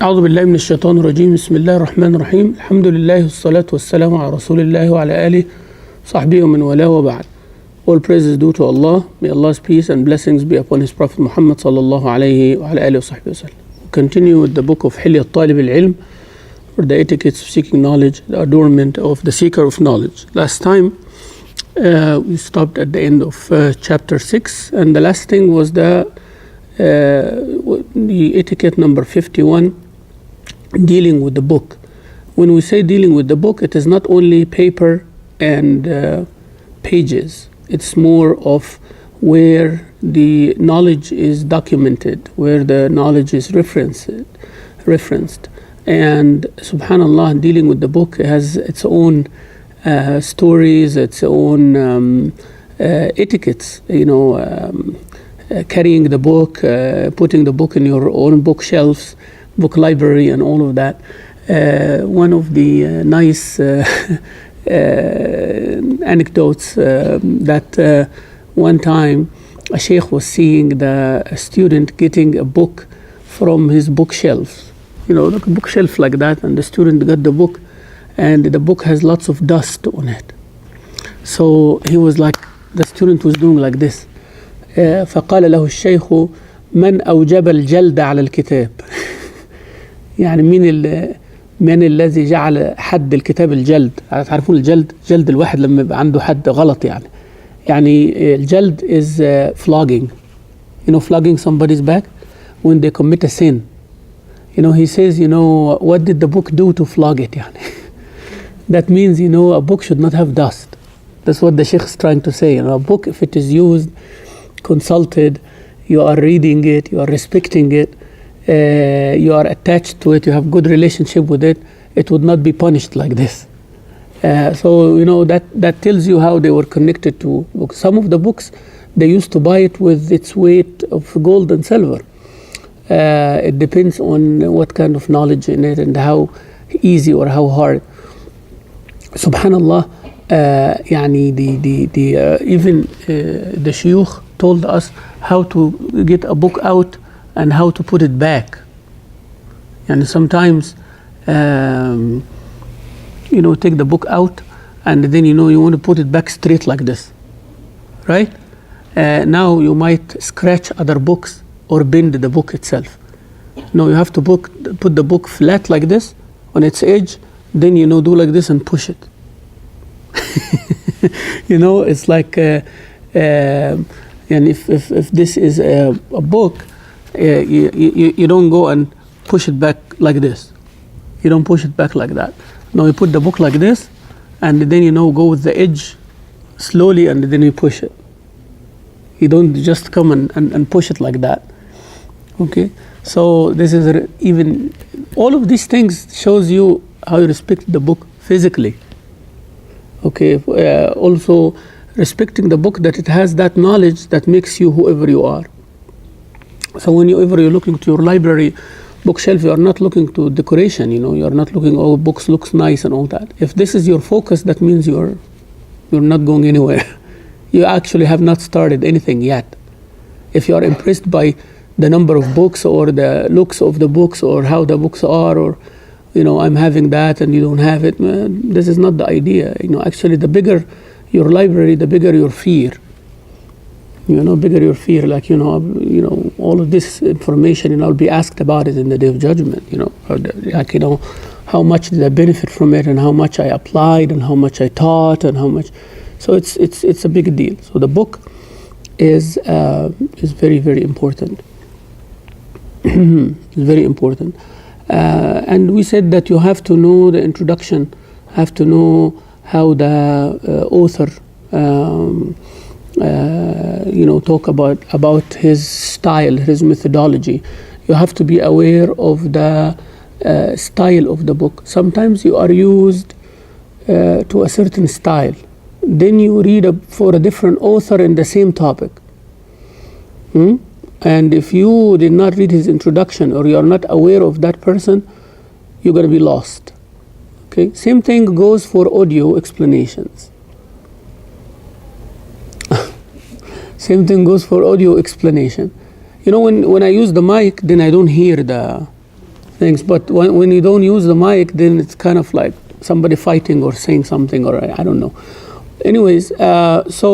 أعوذ بالله من الشيطان الرجيم. بسم الله الرحمن الرحيم. الحمد لله والصلاة والسلام على رسول الله وعلى آله صحبه ومن والاه وبعد. All praise is due to Allah. May Allah's peace and blessings be upon His Prophet Muhammad sallallahu alayhi wa ala alihi wa sahbihi wa sallam. We continue with the book of Hilyat Talib al-Ilm, or the etiquettes of seeking knowledge, the adornment of the seeker of knowledge. Last time we stopped at the end of chapter 6, and the last thing was the etiquette number 51, dealing with the book. When we say dealing with the book, it is not only paper and pages. It's more of where the knowledge is documented, where the knowledge is referenced. And subhanallah, dealing with the book has its own stories, its own etiquettes, carrying the book, putting the book in your own bookshelves, book library, and all of that. One of the nice anecdotes that one time a Sheikh was seeing the student getting a book from his bookshelf, like a bookshelf like that, and the student got the book, and the book has lots of dust on it. So he was like, the student was doing like this. فقال له الشيخ من أوجب الجلد على الكتاب. يعني من الذي جعل حد الكتاب الجلد؟ تعرفون الجلد؟ جلد الواحد لما يبقى عنده حد غلط يعني الجلد is flogging. Flogging somebody's back when they commit a sin. He says, what did the book do to flog it? That means, a book should not have dust. That's what the Sheikh is trying to say. A book, if it is used, consulted, you are reading it, you are respecting it, you are attached to it, you have good relationship with it, it would not be punished like this. So that tells you how they were connected to books. Some of the books, they used to buy it with its weight of gold and silver. It depends on what kind of knowledge in it and how easy or how hard. Subhanallah, even the Sheikh told us how to get a book out and how to put it back. And sometimes, take the book out and then, you want to put it back straight like this, right? Now you might scratch other books or bend the book itself. No, you have to put the book flat like this on its edge, then, do like this and push it. It's like, and if this is a book, you don't go and push it back like this. You don't push it back like that. No, you put the book like this, and then go with the edge slowly, and then you push it. You don't just come and push it like that. Okay, so this is even all of these things shows you how you respect the book physically. Okay, also respecting the book, that it has that knowledge that makes you whoever you are. So whenever you're looking to your library bookshelf, you are not looking to decoration. You are not looking, books looks nice and all that. If this is your focus, that means you're not going anywhere. You actually have not started anything yet. If you are impressed by the number of books or the looks of the books or how the books are, or I'm having that and you don't have it, this is not the idea. Actually, the bigger your library, the bigger your fear. Bigger your fear, like, all of this information, I'll be asked about it in the Day of Judgment, how much did I benefit from it, and how much I applied, and how much I taught, and how much. So it's a big deal. So the book is very, very important. It's very important. And we said that you have to know the introduction, have to know how the author talk about his style, his methodology. You have to be aware of the style of the book. Sometimes you are used to a certain style. Then you read for a different author in the same topic. And if you did not read his introduction, or you are not aware of that person, you're going to be lost. Okay? Same thing goes for audio explanations. Same thing goes for audio explanation. When I use the mic, then I don't hear things. But when you don't use the mic, then it's kind of like somebody fighting or saying something, or I don't know. Anyways, so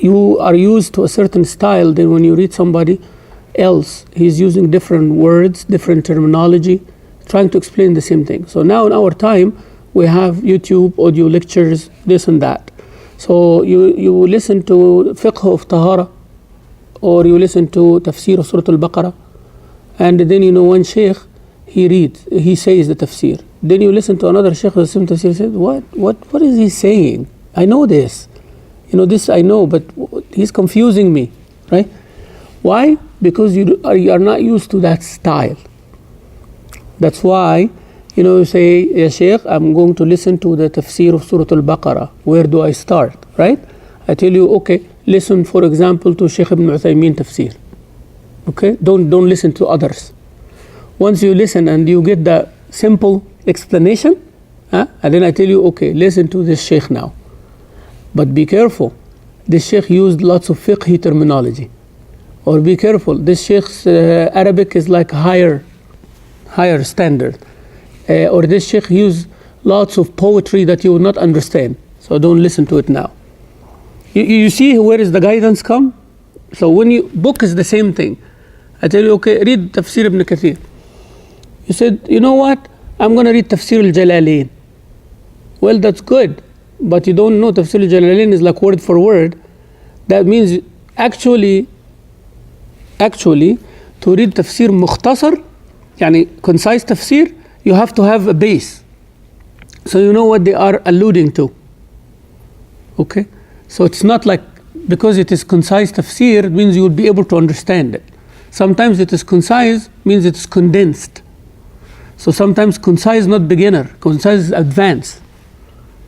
you are used to a certain style. Then when you read somebody else, he's using different words, different terminology, trying to explain the same thing. So now in our time, we have YouTube, audio lectures, this and that. So you listen to fiqh of tahara, or you listen to tafsir of Surah Al-Baqarah, and then one Sheikh, he says the tafsir. Then you listen to another Sheikh, the same tafsir, says, what is he saying? I know this. This I know, but he's confusing me, right? Why? Because you are not used to that style. That's why, you say, Ya Sheikh, I'm going to listen to the tafsir of Surah Al-Baqarah. Where do I start, right? I tell you, okay, listen, for example, to Sheikh Ibn Uthaymeen tafsir. Okay? Don't listen to others. Once you listen and you get the simple explanation, and then I tell you, okay, listen to this Sheikh now. But be careful. This Sheikh used lots of fiqh terminology. Or be careful, this Sheikh's Arabic is like higher standard. Or this Sheikh used lots of poetry that you will not understand. So don't listen to it now. You see where is the guidance come? So book is the same thing. I tell you, okay, read Tafsir Ibn Kathir. You said, you know what? I'm going to read Tafsir al-Jalalain. Well, that's good. But you don't know Tafsir al-Jalalain is like word for word. That means actually to read Tafsir Mukhtasar, yani concise Tafsir, you have to have a base. So you know what they are alluding to. Okay? So it's not like, because it is concise Tafsir, it means you will be able to understand it. Sometimes it is concise, means it is condensed. So sometimes concise not beginner, concise is advanced.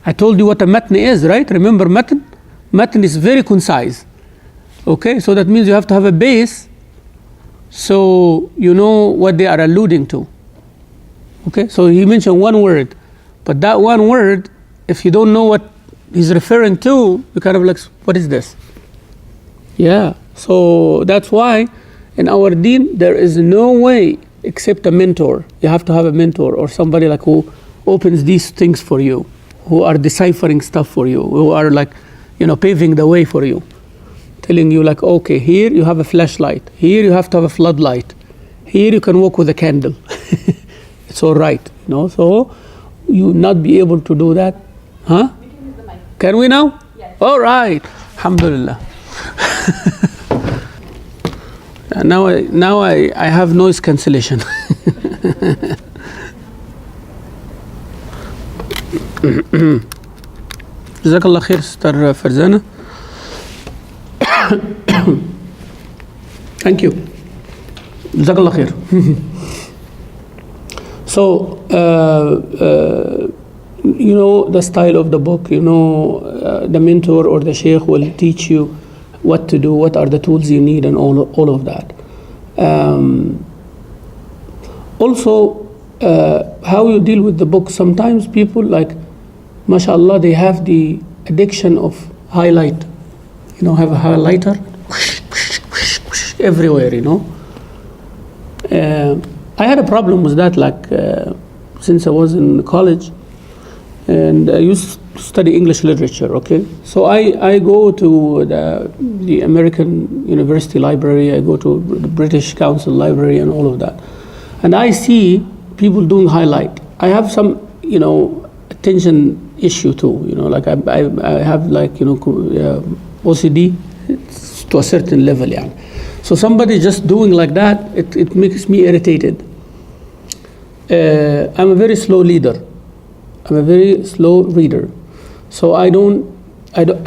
I told you what a matn is, right? Remember matn? Matn is very concise. Okay, so that means you have to have a base, so you know what they are alluding to. Okay, so he mentioned one word, but that one word, if you don't know what he's referring to, you kind of like, what is this? Yeah, so that's why in our deen there is no way except a mentor. You have to have a mentor or somebody like who opens these things for you, who are deciphering stuff for you, who are like, paving the way for you, telling you like, okay, here you have a flashlight, here you have to have a floodlight, here you can walk with a candle. It's all right, so you not be able to do that, huh? We can use the mic. Can we now? Yes. All right, alhamdulillah. Now I have noise cancellation. جزاك الله خير ستر فرزانة. Thank you. جزاك الله خير. So you know the style of the book, the mentor or the sheikh will teach you what to do, what are the tools you need, and all of that. Also, how you deal with the book. Sometimes people like, mashallah, they have the addiction of highlight. Have a highlighter everywhere, I had a problem with that, since I was in college, and I used to study English literature, okay? So I go to the American University Library, I go to the British Council Library and all of that. And I see people doing highlight. I have some, attention issue too, I have OCD to a certain level, yeah. So somebody just doing like that, it makes me irritated. I'm a very slow leader. I'm a very slow reader. So I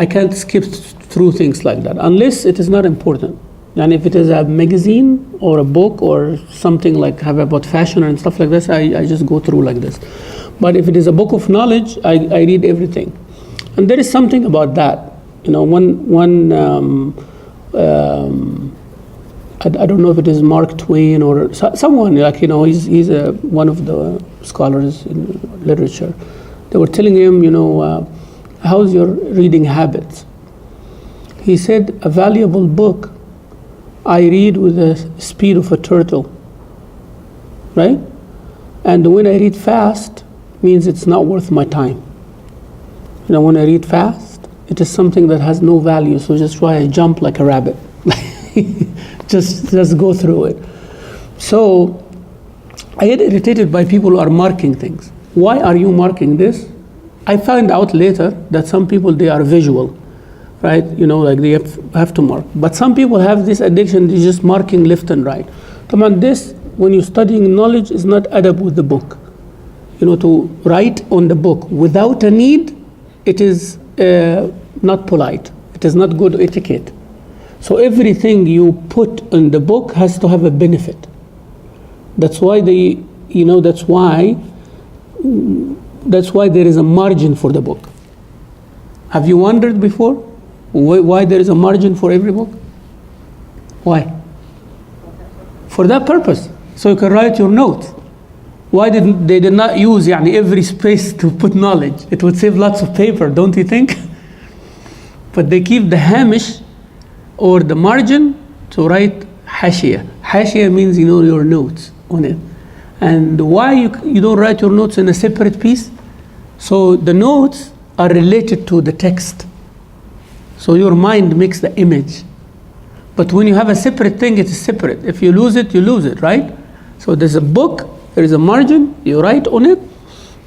can't skip through things like that unless it is not important. And if it is a magazine or a book or something like have about fashion and stuff like this, I just go through like this. But if it is a book of knowledge, I read everything. And there is something about that. I don't know if it is Mark Twain or someone, he's one of the scholars in literature. They were telling him, how's your reading habits? He said, a valuable book I read with the speed of a turtle, right? And when I read fast, means it's not worth my time. You know, when I read fast, it is something that has no value, so just try to jump like a rabbit. just go through it. So I get irritated by people who are marking things. Why are you marking this? I find out later that some people, they are visual, right? You know, like they have to mark. But some people have this addiction, they're just marking left and right. Come on, this, when you're studying knowledge, is not adab with the book. You know, to write on the book without a need, it is not polite. It is not good etiquette. So everything you put in the book has to have a benefit. That's why that's why there is a margin for the book. Have you wondered before why there is a margin for every book? Why? For that purpose, so you can write your notes. Why they did not use every space to put knowledge? It would save lots of paper, don't you think? But they keep the hamish or the margin to write hashia. Hashia means your notes on it. And why you don't write your notes in a separate piece? So the notes are related to the text. So your mind makes the image. But when you have a separate thing, it is separate. If you lose it, you lose it, right? So there's a book, there is a margin, you write on it,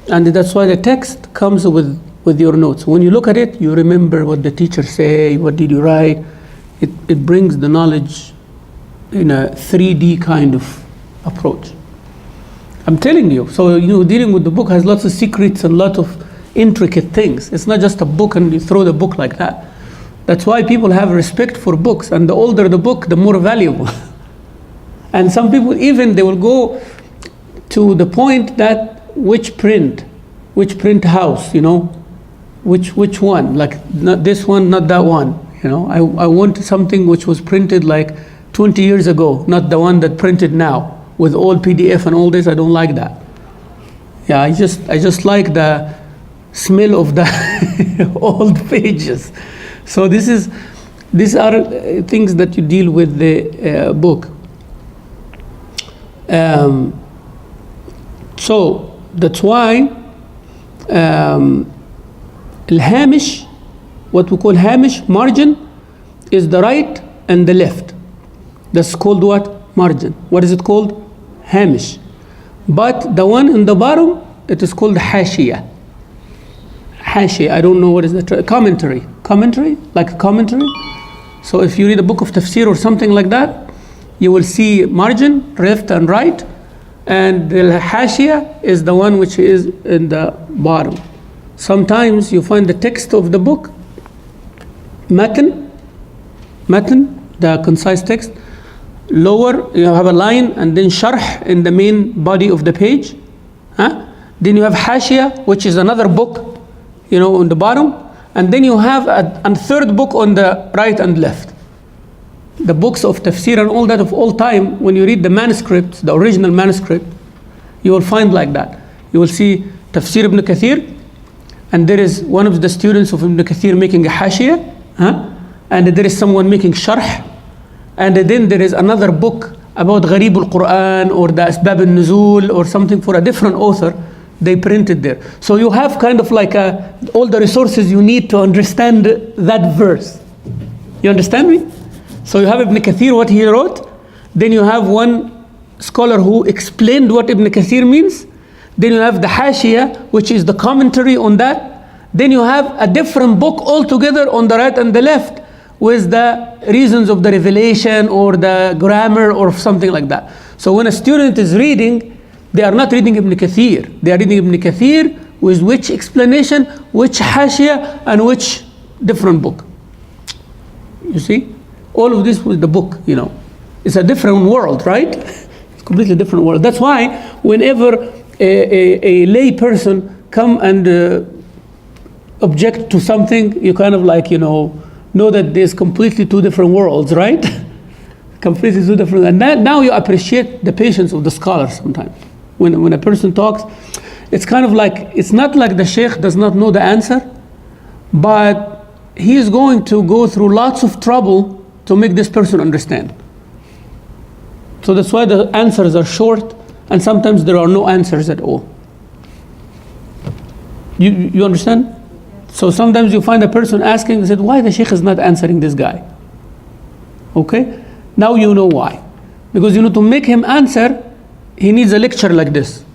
and that's why the text comes with your notes. When you look at it, you remember what the teacher said, what did you write. It brings the knowledge in a 3D kind of approach. I'm telling you. So dealing with the book has lots of secrets and lots of intricate things. It's not just a book and you throw the book like that. That's why people have respect for books, and the older the book, the more valuable. And some people even, they will go to the point that which print house, which one, like not this one, not that one. I want something which was printed like 20 years ago, not the one that printed now with all PDF and all this. I don't like that. Yeah, I just like the smell of the old pages. So these are things that you deal with the book. So that's why الهامش, what we call hamish, margin, is the right and the left. That's called what? Margin. What is it called? Hamish. But the one in the bottom, it is called hashia. Hashia, I don't know what is the commentary. Commentary, like a commentary. So if you read a book of tafsir or something like that, you will see margin, left and right, and the hashia is the one which is in the bottom. Sometimes you find the text of the book, matan, the concise text, lower you have a line, and then sharh in the main body of the page. Then you have hashia, which is another book, on the bottom, and then you have a third book on the right and left. The books of tafsir and all that of all time, when you read the manuscripts, the original manuscript, you will find like that. You will see Tafsir ibn Kathir, and there is one of the students of Ibn Kathir making a hashia, and there is someone making sharh, and then there is another book about Gharib al-Quran or the Asbab al-Nuzul or something for a different author. They printed there. So you have kind of like all the resources you need to understand that verse. You understand me? So you have Ibn Kathir, what he wrote. Then you have one scholar who explained what Ibn Kathir means. Then you have the Hashia, which is the commentary on that. Then you have a different book altogether on the right and the left with the reasons of the revelation or the grammar or something like that. So when a student is reading, they are not reading Ibn Kathir. They are reading Ibn Kathir with which explanation, which Hashia, and which different book. You see? All of this with the book, It's a different world, right? It's a completely different world. That's why whenever a lay person come and object to something, you kind of like, know that there's completely two different worlds, right? Completely two different. And now you appreciate the patience of the scholar sometimes. When a person talks, it's kind of like, it's not like the Sheikh does not know the answer, but he is going to go through lots of trouble to make this person understand. So that's why the answers are short, and sometimes there are no answers at all. You understand? So sometimes you find a person asking, they said, why the Sheikh is not answering this guy? Okay? Now you know why. Because to make him answer, he needs a lecture like this.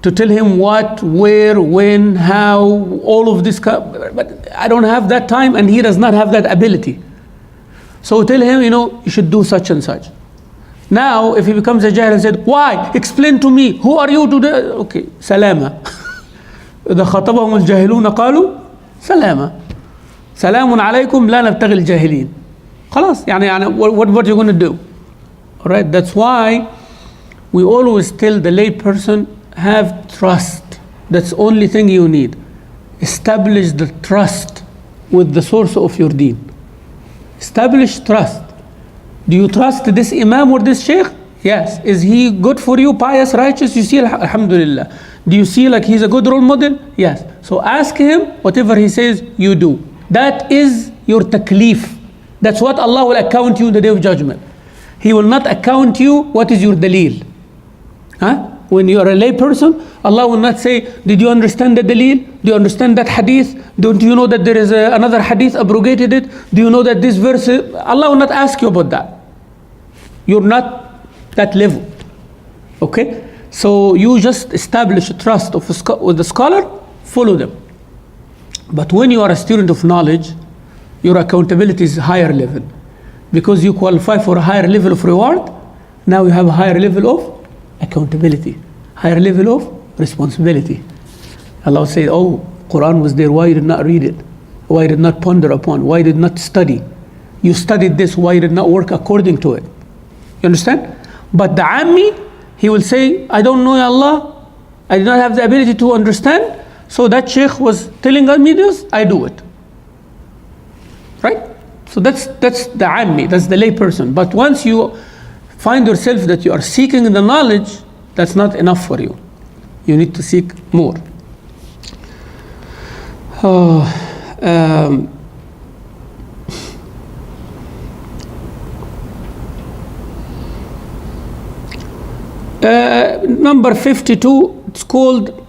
To tell him what, where, when, how, all of this. But I don't have that time, and he does not have that ability. So tell him, you should do such and such. Now, if he becomes a jahil and said, why? Explain to me. Who are you today? Okay, salama. إذا خاطبهم الجاهلون قالوا سلاما سلام عليكم لا نبتغي الجاهلين خلاص يعني what are you going to do? All right, that's why we always tell the lay person, have trust. That's the only thing you need. Establish the trust with the source of your deen. Establish trust. Do you trust this imam or this sheikh? Yes. Is he good for you, pious, righteous? You see, alhamdulillah. Do you see like he's a good role model? Yes. So ask him, whatever he says, you do. That is your taklif. That's what Allah will account you in the day of judgment. He will not account you what is your dalil. When you are a lay person, Allah will not say, did you understand the dalil? Do you understand that hadith? Don't you know that there is another hadith abrogated it? Do you know that this verse? Allah will not ask you about that. You're not that level. Okay? So you just establish a trust with the scholar, follow them. But when you are a student of knowledge, your accountability is higher level. Because you qualify for a higher level of reward, now you have a higher level of accountability, higher level of responsibility. Allah said, oh, Quran was there, why you did not read it? Why you did not ponder upon? Why you did not study? You studied this, why you did not work according to it? You understand? But the Ammi, he will say, I don't know Allah, I did not have the ability to understand, so that Sheikh was telling me this, I do it. Right? So that's the Ammi, that's the lay person. But once you find yourself that you are seeking the knowledge, that's not enough for you. You need to seek more. Number 52, it's called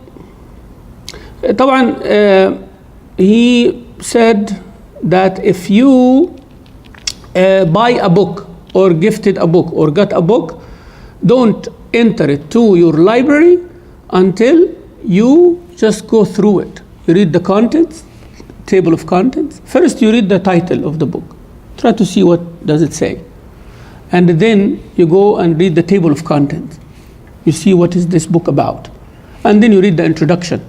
طبعا he said that if you buy a book or gifted a book or got a book, don't enter it to your library until you just go through it. You read the contents, table of contents. First you read the title of the book. Try to see what does it say. And then you go and read the table of contents. You see what is this book about. And then you read the introduction.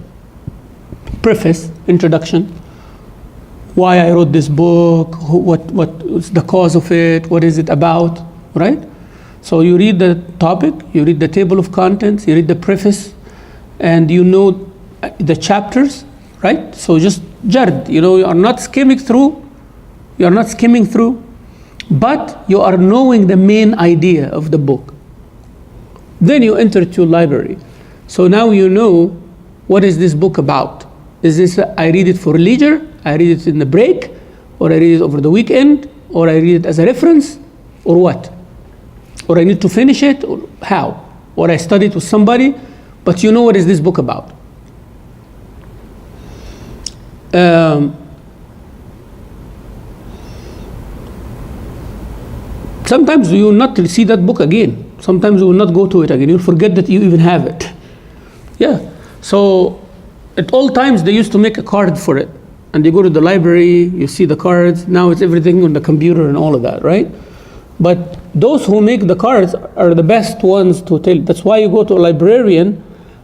Preface, introduction. Why I wrote this book, what's the cause of it, what is it about, right? So you read the topic, you read the table of contents, you read the preface, and you know the chapters, right? So just jard, you are not skimming through, but you are knowing the main idea of the book. Then you enter to library. So now you know what is this book about. Is this, I read it for leisure, I read it in the break, or I read it over the weekend, or I read it as a reference, or what? Or I need to finish it, or how? Or I study it with somebody, but you know what is this book about. Sometimes you will not see that book again. Sometimes you will not go to it again. You'll forget that you even have it. Yeah. So at all times they used to make a card for it. And you go to the library, you see the cards. Now it's everything on the computer and all of that, right? But those who make the cards are the best ones to tell. That's why you go to a librarian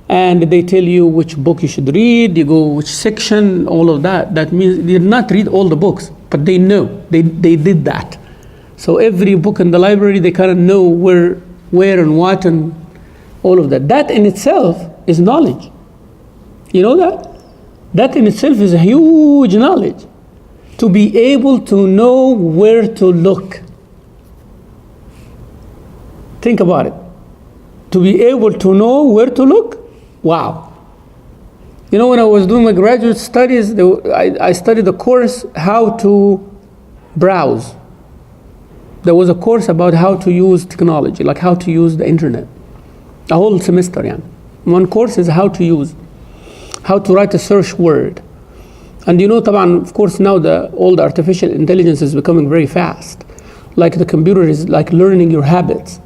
and they tell you which book you should read, you go which section, all of that. That means they did not read all the books, but they know. They did that. So every book in the library, they kind of know where and what and all of that. That in itself is knowledge. You know that? That in itself is a huge knowledge. To be able to know where to look. Think about it. To be able to know where to look? Wow. You know, when I was doing my graduate studies, I studied the course, how to browse. there was a course about how to use technology, like how to use the internet. A whole semester, yeah. One course is how to write a search word. And you know, طبعا, of course, now all the artificial intelligence is becoming very fast. Like the computer is like learning your habits.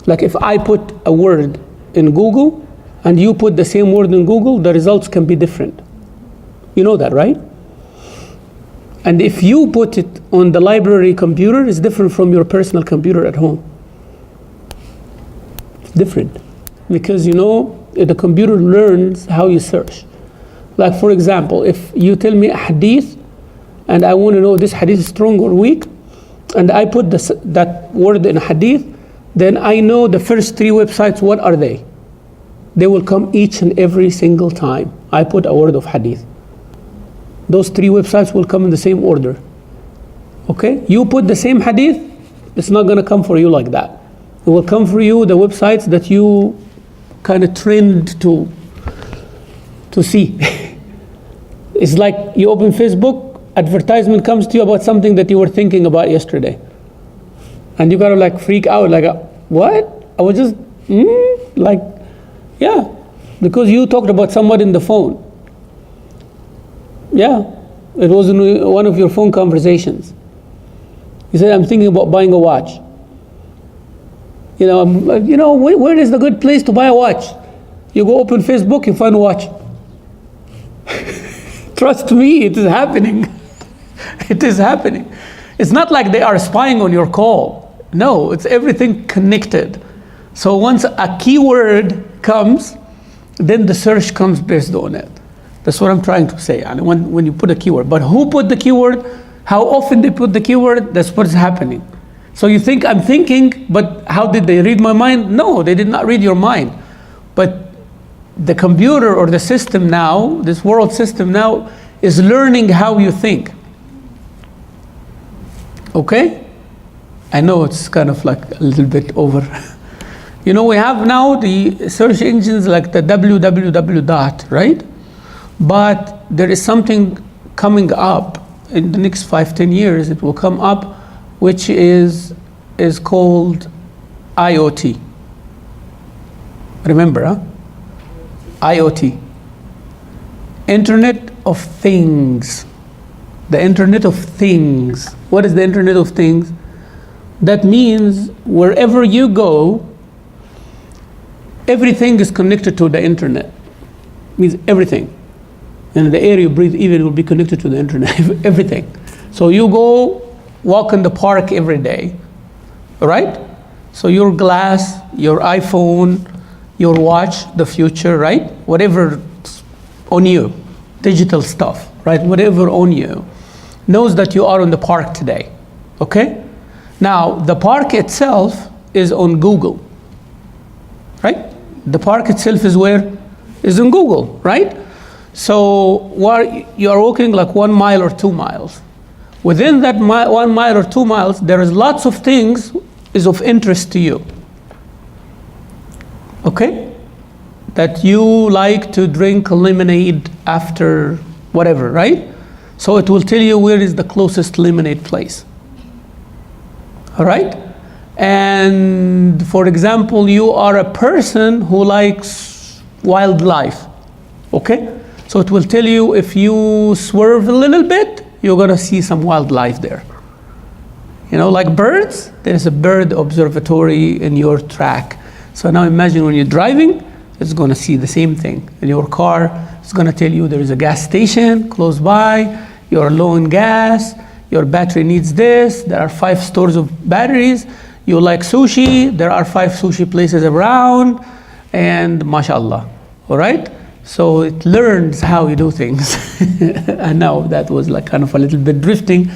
Like if I put a word in Google and you put the same word in Google, the results can be different. You know that, right? And if you put it on the library computer, it's different from your personal computer at home. It's different. Because you know, the computer learns how you search. Like for example, if you tell me a hadith, and I want to know this hadith is strong or weak, and I put that word in a hadith, then I know the first 3 websites, what are they? They will come each and every single time I put a word of hadith. Those 3 websites will come in the same order. Okay? You put the same hadith, it's not going to come for you like that. It will come for you the websites that you kind of trained to see. It's like you open Facebook, advertisement comes to you about something that you were thinking about yesterday. And you gotta like freak out, like, what? I was just, like, yeah. Because you talked about somebody in the phone. Yeah, it was in one of your phone conversations. You said, I'm thinking about buying a watch. You know, where is the good place to buy a watch? You go open Facebook, you find a watch. Trust me, it is happening. It is happening. It's not like they are spying on your call. No, it's everything connected. So once a keyword comes, then the search comes based on it. That's what I'm trying to say. And when you put a keyword, but who put the keyword, how often they put the keyword, that's what's happening. So you think I'm thinking, but how did they read my mind? No, they did not read your mind. But the computer or the system now, this world system now, is learning how you think. Okay? I know it's kind of like a little bit over. You know, we have now the search engines like the www dot, right? But there is something coming up in the next 5-10 years. It will come up, which is called IoT. Remember, huh? IoT. Internet of Things. The Internet of Things. What is the Internet of Things? That means wherever you go, everything is connected to the internet. It means everything. And the air you breathe even will be connected to the internet, everything. So you go walk in the park every day, right? So your glass, your iPhone, your watch, the future, right? Whatever on you, digital stuff, right? Whatever on you, knows that you are in the park today, okay? Now, the park itself is on Google, right? The park itself is where? Is in Google, right? So you are walking like 1 mile or 2 miles. Within that 1 mile or 2 miles, there is lots of things is of interest to you. Okay? That you like to drink lemonade after whatever, right? So it will tell you where is the closest lemonade place. All right? And for example, you are a person who likes wildlife. Okay? So it will tell you if you swerve a little bit, you're gonna see some wildlife there. You know, like birds, there's a bird observatory in your track. So now imagine when you're driving, it's gonna see the same thing. In your car, it's gonna tell you there is a gas station close by, you're low in gas, your battery needs this, there are 5 stores of batteries, you like sushi, there are 5 sushi places around, and mashallah, all right? So it learns how you do things. And now that was like kind of a little bit drifting,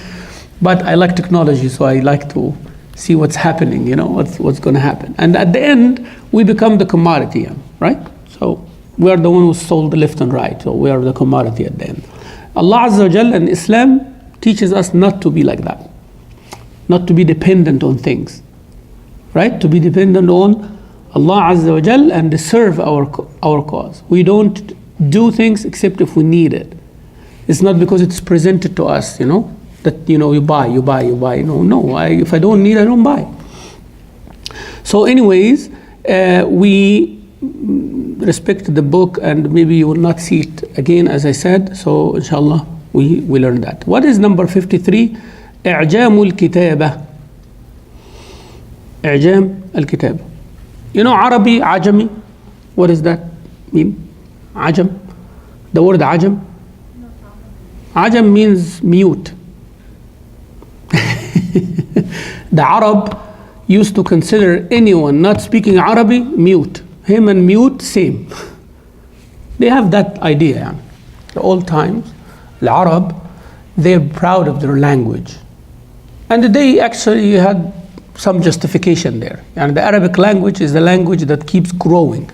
but I like technology, so I like to see what's happening, you know, what's gonna happen. And at the end, we become the commodity, right? So we are the one who sold left and right, so we are the commodity at the end. Allah Azza wa Jal and Islam teaches us not to be like that, not to be dependent on things, right? To be dependent on Allah Azza wa Jal and to serve our cause. We don't do things except if we need it. It's not because it's presented to us, you know. that you buy. No. If I don't need, I don't buy. So, anyways, we respect the book, and maybe you will not see it again, as I said. So, inshallah, we learn that. What is number 53? إعجام الكتابة. إعجام الكتابة. Arabi, Ajami. What does that mean? Ajam. The word Ajam. Ajam means mute. The Arab used to consider anyone not speaking Arabic mute. Him and mute, same. They have that idea. The old times, the Arab, they're proud of their language. And they actually had some justification there. And the Arabic language is the language that keeps growing.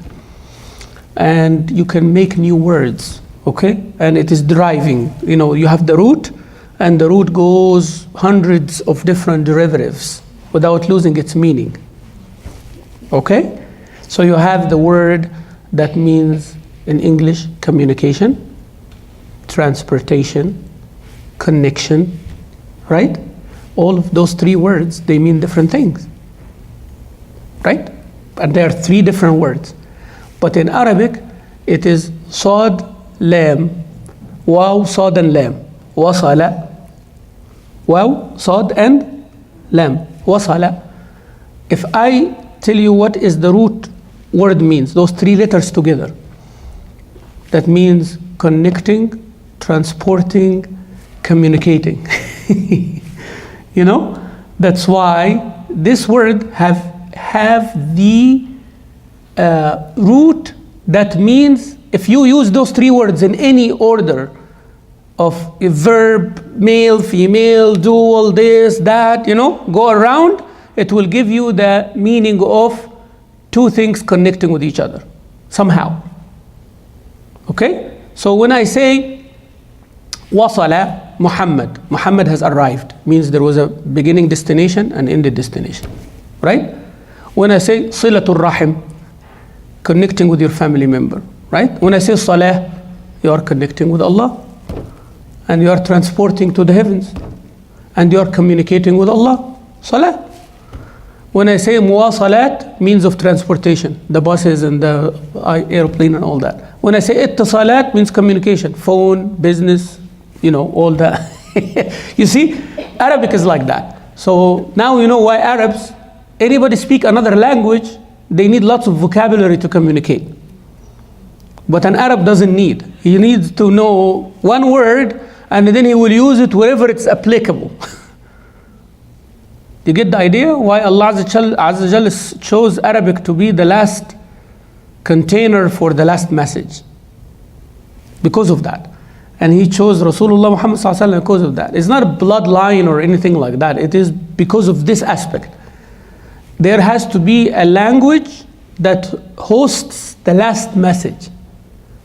And you can make new words, okay? And it is deriving. You have the root, and the root goes hundreds of different derivatives without losing its meaning. Okay? So you have the word that means in English communication, transportation, connection, right? All of those three words, they mean different things, right? And there are three different words. But in Arabic, it is Sad, Lam, Waw, Sad, and Lam. Wasala, Waw, Sad, and Lam. Wasala. If I tell you what is the root word means, those three letters together, that means connecting, transporting, communicating. That's why this word have the root that means, if you use those three words in any order of a verb, male, female, dual, this, that, go around, it will give you the meaning of two things connecting with each other somehow. Okay? So when I say wasala Muhammad, Muhammad has arrived, means there was a beginning destination and ended destination, right? When I say silatul rahim, connecting with your family member, right? When I say salah, you are connecting with Allah, and you are transporting to the heavens, and you are communicating with Allah, salah. When I say muwasalat, means of transportation, the buses and the airplane and all that. When I say ittisalat, means communication, phone, business, all that. You see, Arabic is like that. So now you know why Arabs, anybody speak another language, they need lots of vocabulary to communicate. But an Arab doesn't need. He needs to know one word, and then he will use it wherever it's applicable. You get the idea why Allah Azza wa Jalla chose Arabic to be the last container for the last message? Because of that. And he chose Rasulullah Muhammad sallallahu alaihi wasallam because of that. It's not a bloodline or anything like that. It is because of this aspect. There has to be a language that hosts the last message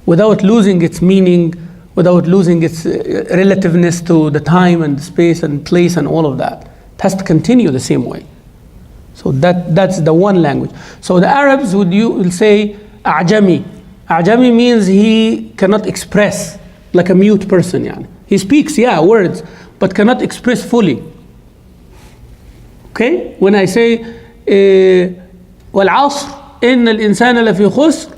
without losing its meaning, without losing its relativeness to the time and space and place and all of that. It has to continue the same way. So that's the one language. So the Arabs will say Ajami. Ajami means he cannot express, like a mute person. Yani. He speaks, words, but cannot express fully. Okay? When I say وَالْعَصْرِ إِنَّ الْإِنسَانَ لَفِي خُسْرٍ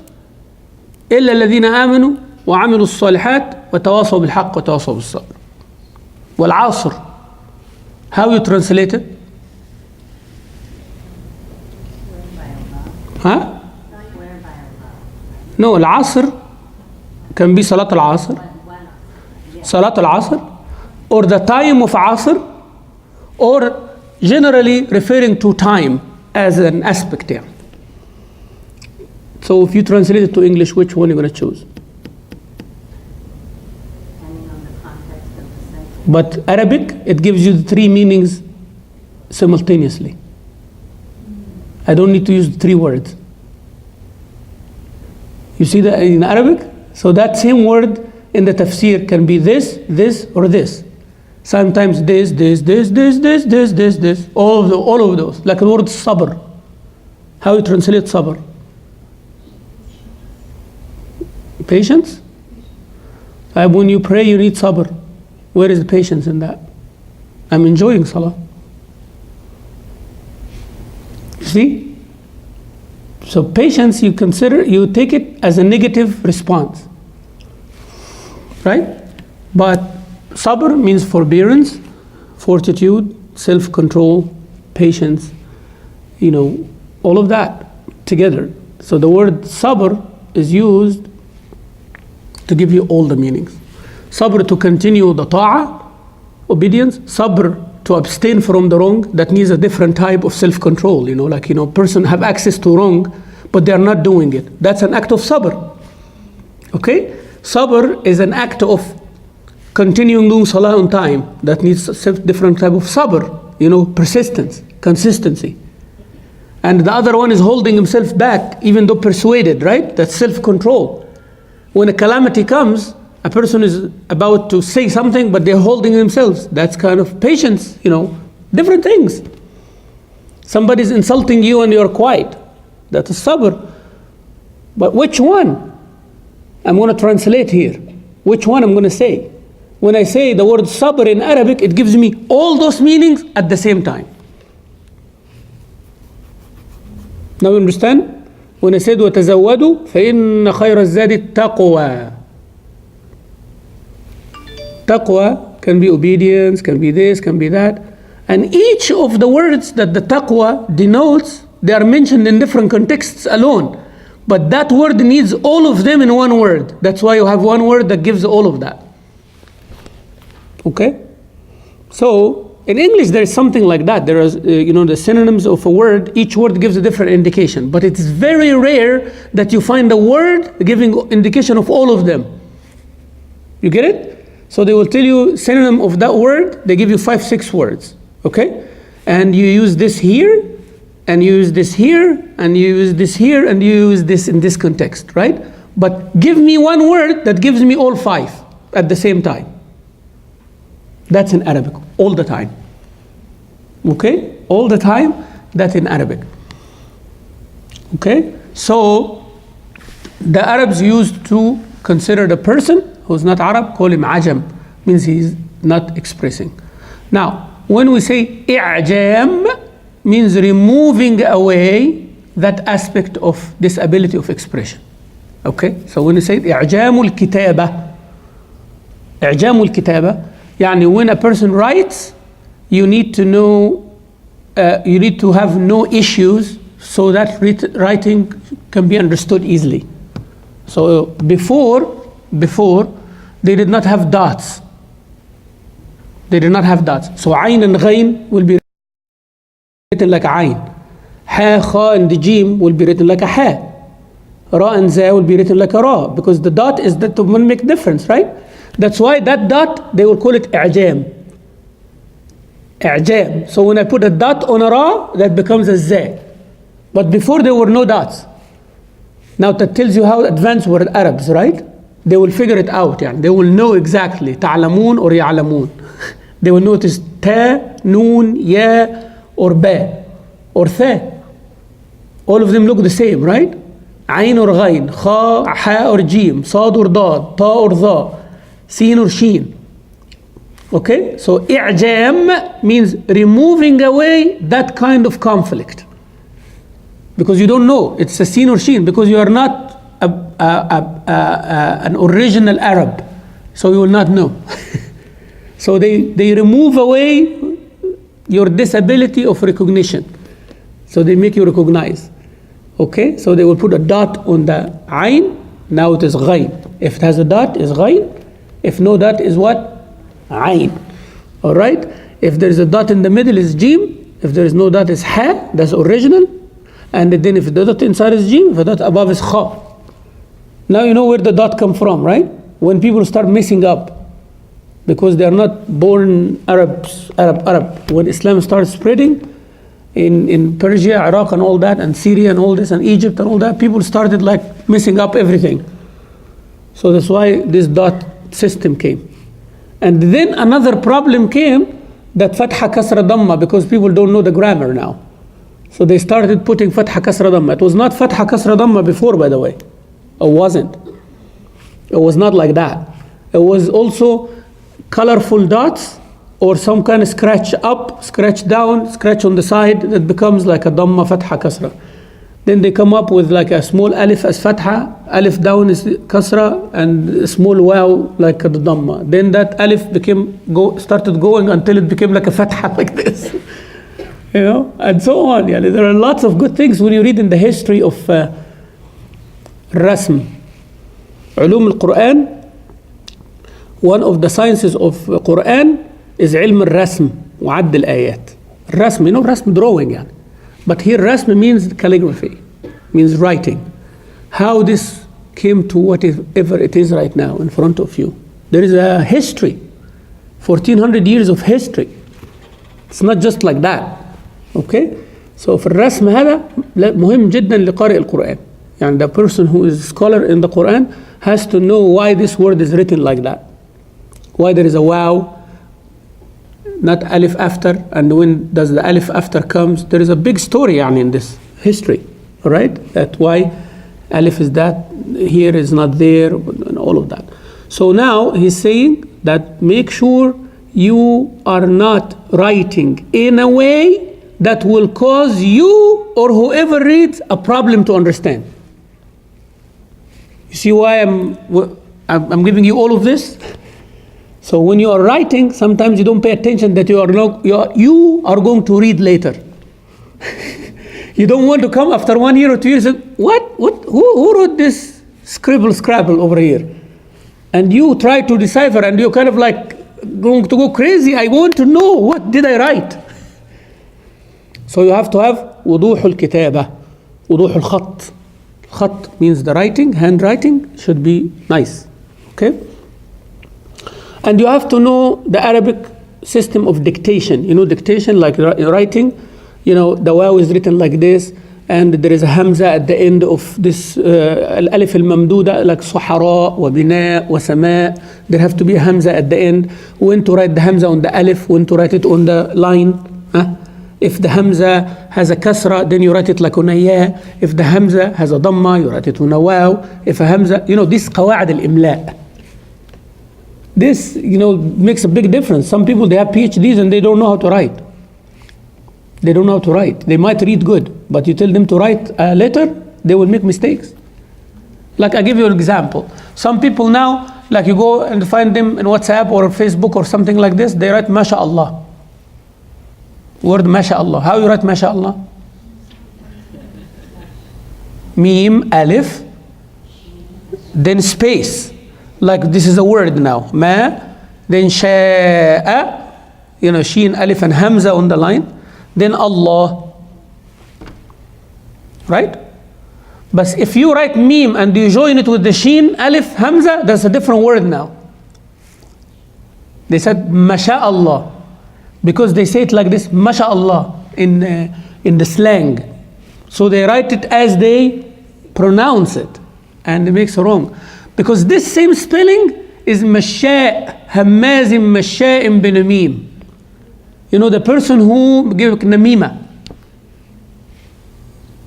إِلَّا الَّذِينَ آمَنُوا وَعَمِلُوا الصَّالِحَاتِ وَتَوَاصَوْا بِالْحَقِّ وَتَوَاصَوْا بِالصَّبْرِ. وَالْعَصْرِ. How you translate it? Huh? No, al-Asr can be Salat al-Asr, Salat al-Asr, or the time of Asr, or generally referring to time as an aspect here. So if you translate it to English, which one are you going to choose? Depending on the context of the sentence. But Arabic, it gives you the three meanings simultaneously. I don't need to use the three words. You see that in Arabic? So that same word in the tafsir can be this, this, or this. Sometimes this. All of those. Like the word sabr. How you translate sabr? Patience? When you pray, you need sabr. Where is the patience in that? I'm enjoying salah. See? So patience, you take it as a negative response. Right? But sabr means forbearance, fortitude, self-control, patience, all of that together. So the word sabr is used to give you all the meanings. Sabr to continue the ta'ah, obedience. Sabr to abstain from the wrong. That needs a different type of self-control. Person have access to wrong, but they are not doing it. That's an act of sabr. Okay? Sabr is an act of continuing doing salah on time. That needs a different type of sabr. Persistence, consistency. And the other one is holding himself back, even though persuaded, right? That's self-control. When a calamity comes, a person is about to say something, but they're holding themselves. That's kind of patience, different things. Somebody's insulting you and you're quiet. That's a sabr. But which one? I'm going to translate here. Which one I'm going to say? When I say the word sabr in Arabic, it gives me all those meanings at the same time. Now you understand? When I said وَتَزَوَّدُوا فَإِنَّ خَيْرَ الزَّادِ التَّقْوَى. Taqwa can be obedience, can be this, can be that. And each of the words that the taqwa denotes, they are mentioned in different contexts alone. But that word needs all of them in one word. That's why you have one word that gives all of that. Okay? So, in English there is something like that. There is, the synonyms of a word, each word gives a different indication. But it's very rare that you find a word giving indication of all of them. You get it? So they will tell you synonym of that word, they give you 5-6 words, okay? And you use this here, and you use this here, and you use this here, and you use this in this context, right? But give me one word that gives me all 5 at the same time. That's in Arabic, all the time. Okay? All the time, that's in Arabic. Okay? So, the Arabs used to consider the person who's not Arab, call him ajam, means he's not expressing. Now, when we say i'jam, means removing away that aspect of this ability of expression. Okay? So when you say i'jamul kitaba, i'jamul kitaba, يعني when a person writes, you need to know, you need to have no issues so that writing can be understood easily. So before they did not have dots. They did not have dots. So ayn and ghayn will be written like a ayn. Ha, kha, and the jim will be written like a ha. Ra and za will be written like a ra, because the dot is that will make difference, right? That's why that dot, they will call it i'jam. I'jam. So when I put a dot on a ra, that becomes a za. But before there were no dots. Now that tells you how advanced were the Arabs, right? They will figure it out. يعني. They will know exactly تعلمون or يعلمون. They will notice ta, noon, ya, or ba, or tha. All of them look the same, right? عين or غين, kha, ha or jim, صاد or dad, ta or dha, sin or sheen. Okay? So i'jam means removing away that kind of conflict. Because you don't know it's a sin or sheen, because you are not an original Arab, so you will not know. So they remove away your disability of recognition. So they make you recognize. Okay, so they will put a dot on the ayn. Now it is ghayn. If it has a dot, it's ghayn. If no dot, is what? Ayn. All right. If there is a dot in the middle, is jim. If there is no dot, is ha. That's original. And then if the dot inside is jim, if the dot above is kha. Now you know where the dot come from, right? When people start messing up, because they are not born Arab. When Islam started spreading in Persia, Iraq, and all that, and Syria, and all this, and Egypt, and all that, people started like messing up everything. So that's why this dot system came. And then another problem came, that fatha kasra damma, because people don't know the grammar now. So they started putting fatha kasra damma. It was not fatha kasra damma before, by the way. It wasn't. It was not like that. It was also colorful dots or some kind of scratch up, scratch down, scratch on the side, that becomes like a dhamma, fatha, kasra. Then they come up with like a small alif as fatha, alif down is kasra, and a small waw like the dhamma. Then that alif started going until it became like a fatha like this. You know, and so on. Yeah, there are lots of good things when you read in the history of rasm. Ulum al-Quran, one of the sciences of Quran is ilm al-rasm, وعد الآيات. Rasm, you know, rasm drawing يعني. But here rasm means calligraphy, means writing. How this came to whatever it is right now in front of you. There is a history, 1400 years of history. It's not just like that. Okay? So في الرسم هذا مهم جدا لقارئ القرآن. يعني the person who is a scholar in the Quran has to know why this word is written like that. Why there is a waw, not alif after, and when does the alif after comes. There is a big story يعني in this history, all right? That why alif is that, here is not there, and all of that. So now he's saying that make sure you are not writing in a way that will cause you or whoever reads a problem to understand. You see why I'm giving you all of this? So when you are writing, sometimes you don't pay attention that you are going to read later. You don't want to come after 1 year or 2 years and who wrote this scrabble over here? And you try to decipher and you're kind of like going to go crazy. I want to know, what did I write? So you have to have وضوح الكتابة, وضوح الخط. Khat means the writing, handwriting should be nice, okay? And you have to know the Arabic system of dictation. You know dictation, like writing, you know, the waw is written like this, and there is a hamza at the end of this al-alif al-mamdouda, like suhara, wa bina, wa sama. There have to be a hamza at the end. When to write the hamza on the alif, when to write it on the line. If the hamza has a kasra, then you write it like on a ya. If the hamza has a dhamma, you write it on a waw. If a hamza, you know, this qawa'id al-imla'. This, you know, makes a big difference. Some people, they have PhDs and they don't know how to write. They don't know how to write. They might read good, but you tell them to write a letter, they will make mistakes. Like I give you an example. Some people now, like you go and find them in WhatsApp or Facebook or something like this, they write MashaAllah. Word MashaAllah. How you write MashaAllah? Meme, alif, then space. Like this is a word now. Ma, then sha'a, you know, sheen, alif, and hamza on the line. Then Allah. Right? But if you write meme and you join it with the sheen, alif, hamza, that's a different word now. They said MashaAllah. Because they say it like this, MashaAllah, in the slang. So they write it as they pronounce it. And it makes it wrong. Because this same spelling is Masha', Hammazim Masha'im bin Namim. You know, the person who gave Namima.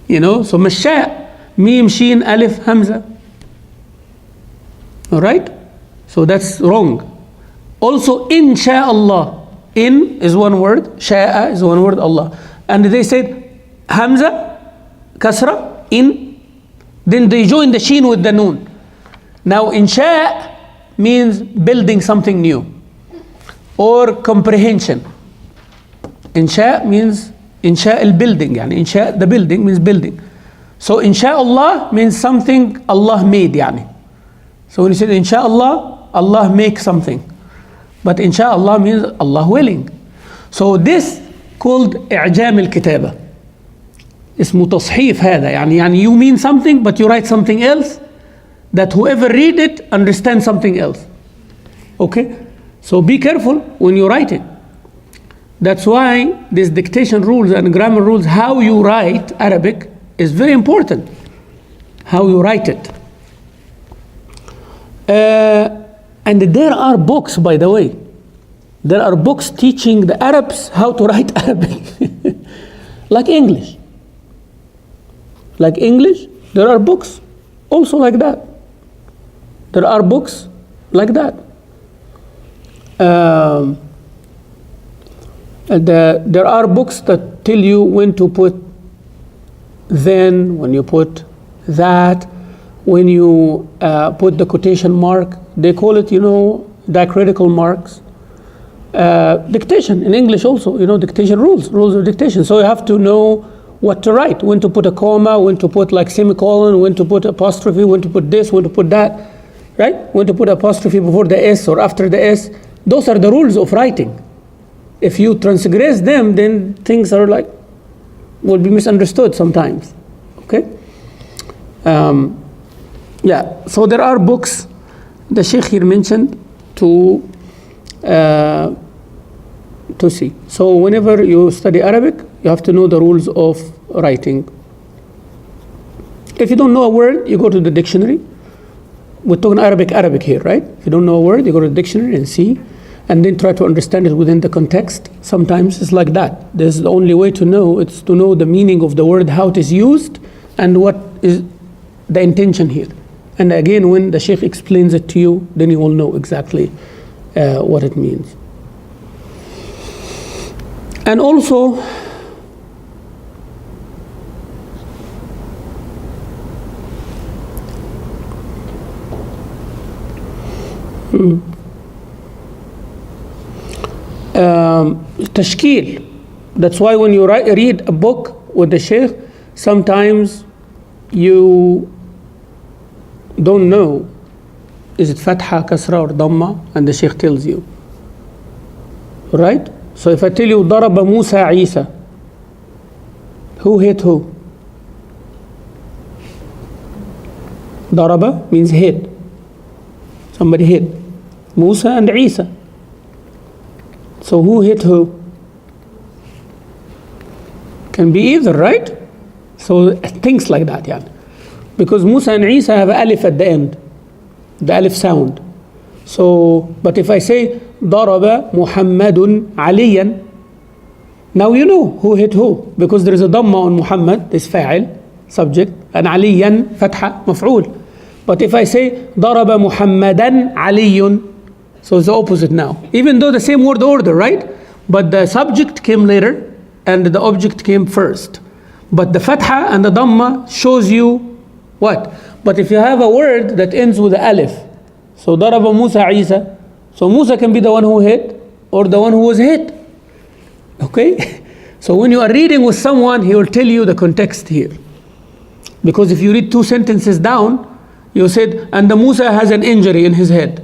You know, so Masha', Mim, Sheen, Alif, Hamza. All right? So that's wrong. Also, Insha'Allah. In is one word, Sha'a is one word, Allah. And they said Hamza, Kasra, in. Then they join the Sheen with the Noon. Now, insha means building something new or comprehension. Insha means insha al-building, yani insha, the building means building. So insha Allah means something Allah made, yani. So when you say insha Allah, Allah make something. But insha Allah means Allah willing. So this called إعجام الكتابة. اسمه تصحيف هذا, يعني you mean something but you write something else, that whoever read it understands something else. Okay? So be careful when you write it. That's why these dictation rules and grammar rules, how you write Arabic is very important. How you write it. And there are books, by the way. There are books teaching the Arabs how to write Arabic. Like English. Like English, there are books also like that. There are books like that. There are books that tell you when to put then, when you put that, when you put the quotation mark. They call it, diacritical marks. Dictation in English also, dictation rules of dictation. So you have to know what to write, when to put a comma, when to put like semicolon, when to put apostrophe, when to put this, when to put that, right? When to put apostrophe before the S or after the S. Those are the rules of writing. If you transgress them, then things are will be misunderstood sometimes. Okay? So there are books the Sheikh here mentioned to see. So whenever you study Arabic, you have to know the rules of writing. If you don't know a word, you go to the dictionary. We're talking Arabic here, right? If you don't know a word, you go to the dictionary and see, and then try to understand it within the context. Sometimes it's like that. There's the only way to know, it's to know the meaning of the word, how it is used, and what is the intention here. And again, when the Sheikh explains it to you, then you will know exactly what it means. And also, tashkil. That's why when you read a book with the Sheikh, sometimes you don't know, is it fatha, kasra, or dhamma, and the Sheikh tells you. Right? So if I tell you, daraba Musa Isa, who hit who? Daraba means hit. Somebody hit. Musa and Isa. So who hit who? Can be either, right? So things like that, yeah. Because Musa and Isa have alif at the end, the alif sound. So, but if I say ضرب محمد عليا, now you know who hit who, because there is a dhamma on Muhammad, this fa'il, subject, and عليا fatha, maf'ul. But if I say ضرب محمدا علي, so it's the opposite now. Even though the same word order, right? But the subject came later and the object came first. But the fatha and the dhamma shows you what? But if you have a word that ends with the alif, so ضرب Musa Isa, so Musa can be the one who hit or the one who was hit. Okay? So when you are reading with someone, he will tell you the context here. Because if you read two sentences down, you said, and the Musa has an injury in his head.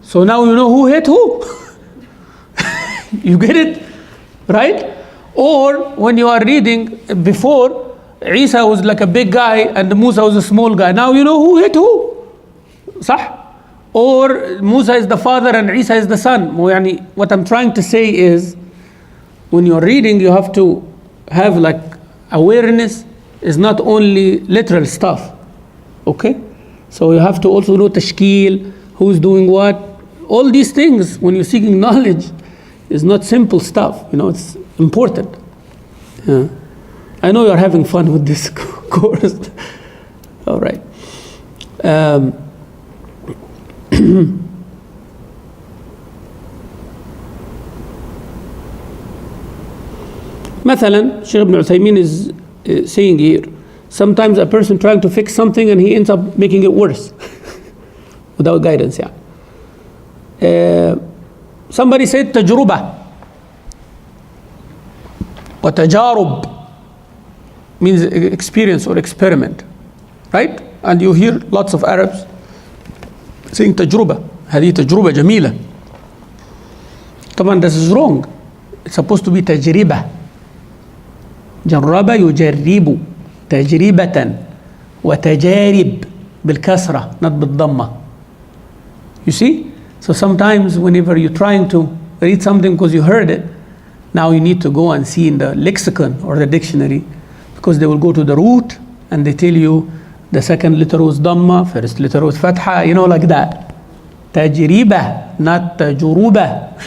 So now you know who hit who. You get it? Right? Or when you are reading, before, Isa was like a big guy and Musa was a small guy. Now you know who hit who. صح? Or Musa is the father and Isa is the son. What I'm trying to say is, when you're reading, you have to have like awareness is not only literal stuff. Okay? So you have to also know tashkil, who's doing what. All these things, when you're seeking knowledge, is not simple stuff. It's important. Yeah. I know you're having fun with this course. All right. مثلا, Sheikh Ibn Uthaymeen is saying here, sometimes a person trying to fix something and he ends up making it worse without guidance. Somebody said تجربة وتجارب means experience or experiment, right? And you hear lots of Arabs saying تجربة, هذه تجربة جميلة. طبعا this is wrong. It's supposed to be تجربة. جرب يجرب, تجربة, وتجارب بالكسرة, not بالضمة. You see? So sometimes whenever you're trying to read something because you heard it, now you need to go and see in the lexicon or the dictionary, because they will go to the root and they tell you the second letter was dhamma, first letter was fatha, like that. Tajriba, not tajuruba.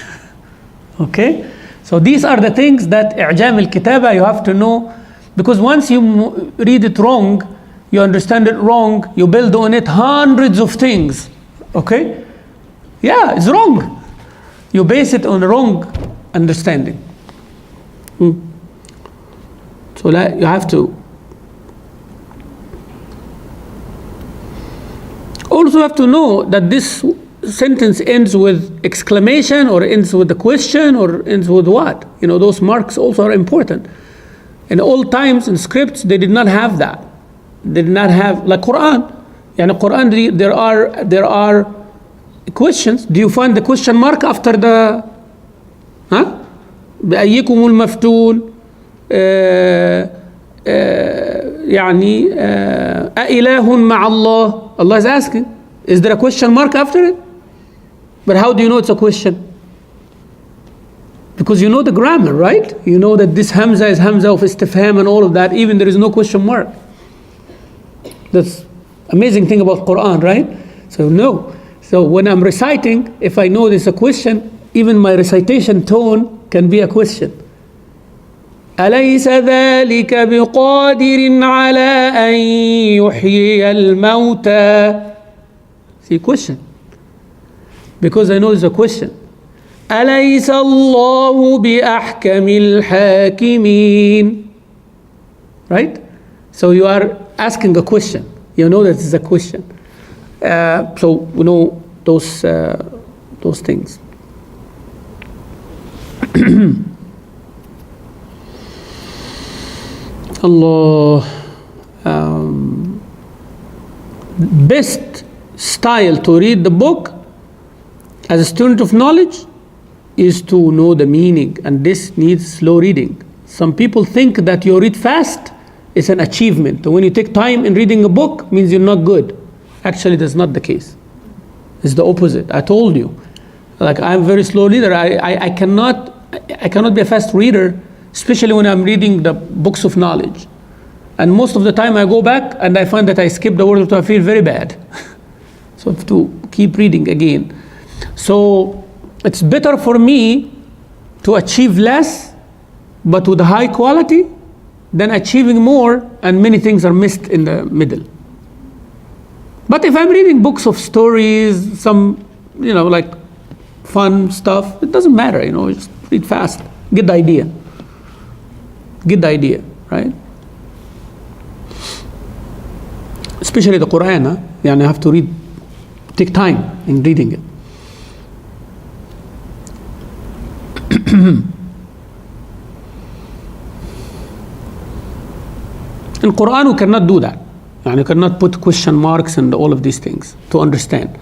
Okay? So these are the things that i'jam al-kitaba you have to know, because once you read it wrong, you understand it wrong, you build on it hundreds of things. Okay? Yeah, it's wrong. You base it on wrong understanding. So that you have to. Also have to know that this sentence ends with exclamation or ends with a question or ends with what? Those marks also are important. In old times in scripts, they did not have that. They did not have, like Quran. Quran, there are questions. Do you find the question mark after the بأيكم المفتون أإله مع الله? Allah is asking, is there a question mark after it? But how do you know it's a question? Because you know the grammar, right? You know that this Hamza is Hamza of istifham and all of that, even there is no question mark. That's amazing thing about Quran, right? So no. So when I'm reciting, if I know there's a question, even my recitation tone can be a question. أليس ذلك بقادر على أن يحيي الموتى? See, question. Because I know there's a question. أليس الله بأحكم الحاكمين? Right? So you are asking a question. You know that it's a question. So we know those things. Allah. Best style to read the book as a student of knowledge is to know the meaning, and this needs slow reading. Some people think that you read fast is an achievement. When you take time in reading a book, means you're not good. Actually, that's not the case. It's the opposite. I told you. Like, I'm a very slow reader. I cannot be a fast reader, especially when I'm reading the books of knowledge. And most of the time I go back and I find that I skip the word, so I feel very bad. So I have to keep reading again. So it's better for me to achieve less, but with high quality, than achieving more and many things are missed in the middle. But if I'm reading books of stories, some, like fun stuff, it doesn't matter, just read fast. Get the idea. Get the idea, right? Especially the Quran, you have to take time in reading it. In Quran, we cannot do that. You cannot put question marks and all of these things to understand.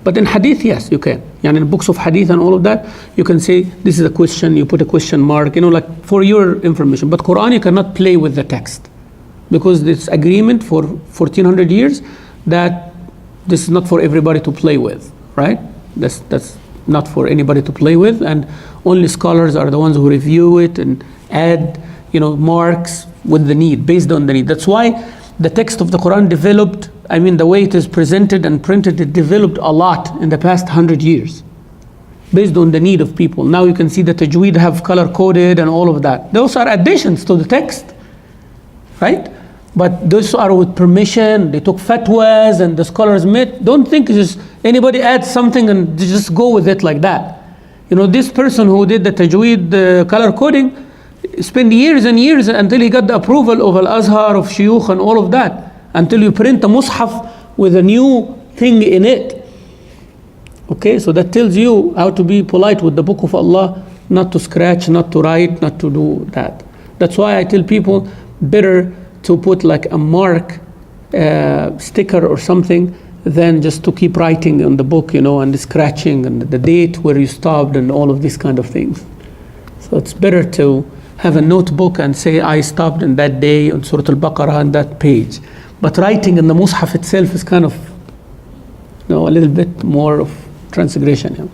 But in Hadith, yes, you can. In books of Hadith and all of that, you can say, this is a question, you put a question mark, like for your information. But Quran, you cannot play with the text. Because it's agreement for 1400 years that this is not for everybody to play with, right? That's not for anybody to play with, and only scholars are the ones who review it and add, marks with the need, based on the need. That's why the text of the Quran developed, the way it is presented and printed, it developed a lot in the past 100 years, based on the need of people. Now you can see the tajweed have color-coded and all of that. Those are additions to the text, right? But those are with permission. They took fatwas and the scholars met. Don't think just anybody adds something and just go with it like that. This person who did the tajweed color coding spent years and years until he got the approval of Al-Azhar, of Sheikh and all of that, until you print a mushaf with a new thing in it. Okay, so that tells you how to be polite with the book of Allah, not to scratch, not to write, not to do that. That's why I tell people, better to put like a mark sticker or something than just to keep writing on the book, and scratching and the date where you stopped and all of these kind of things. So it's better to have a notebook and say, I stopped on that day on Surah Al-Baqarah on that page. But writing in the Mus'haf itself is kind of, a little bit more of transgression.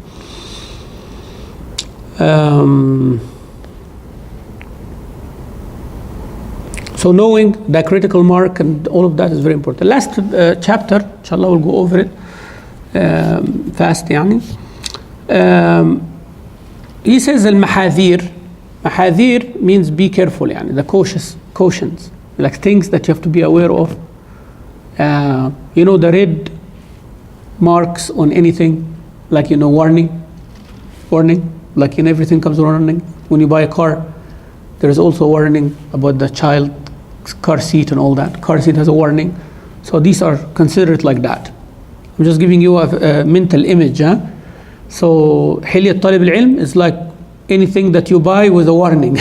So knowing the critical mark and all of that is very important. The last chapter, inshallah, we'll go over it fast. He says al-mahadhir. Mahadhir means be careful, the cautions, like things that you have to be aware of. The red marks on anything, like warning, like everything comes warning. When you buy a car, There is also a warning about the child car seat and all that. Car seat has a warning. So these are considered like that. I'm just giving you a mental image. Huh? So حلية طالب العلم is like anything that you buy with a warning.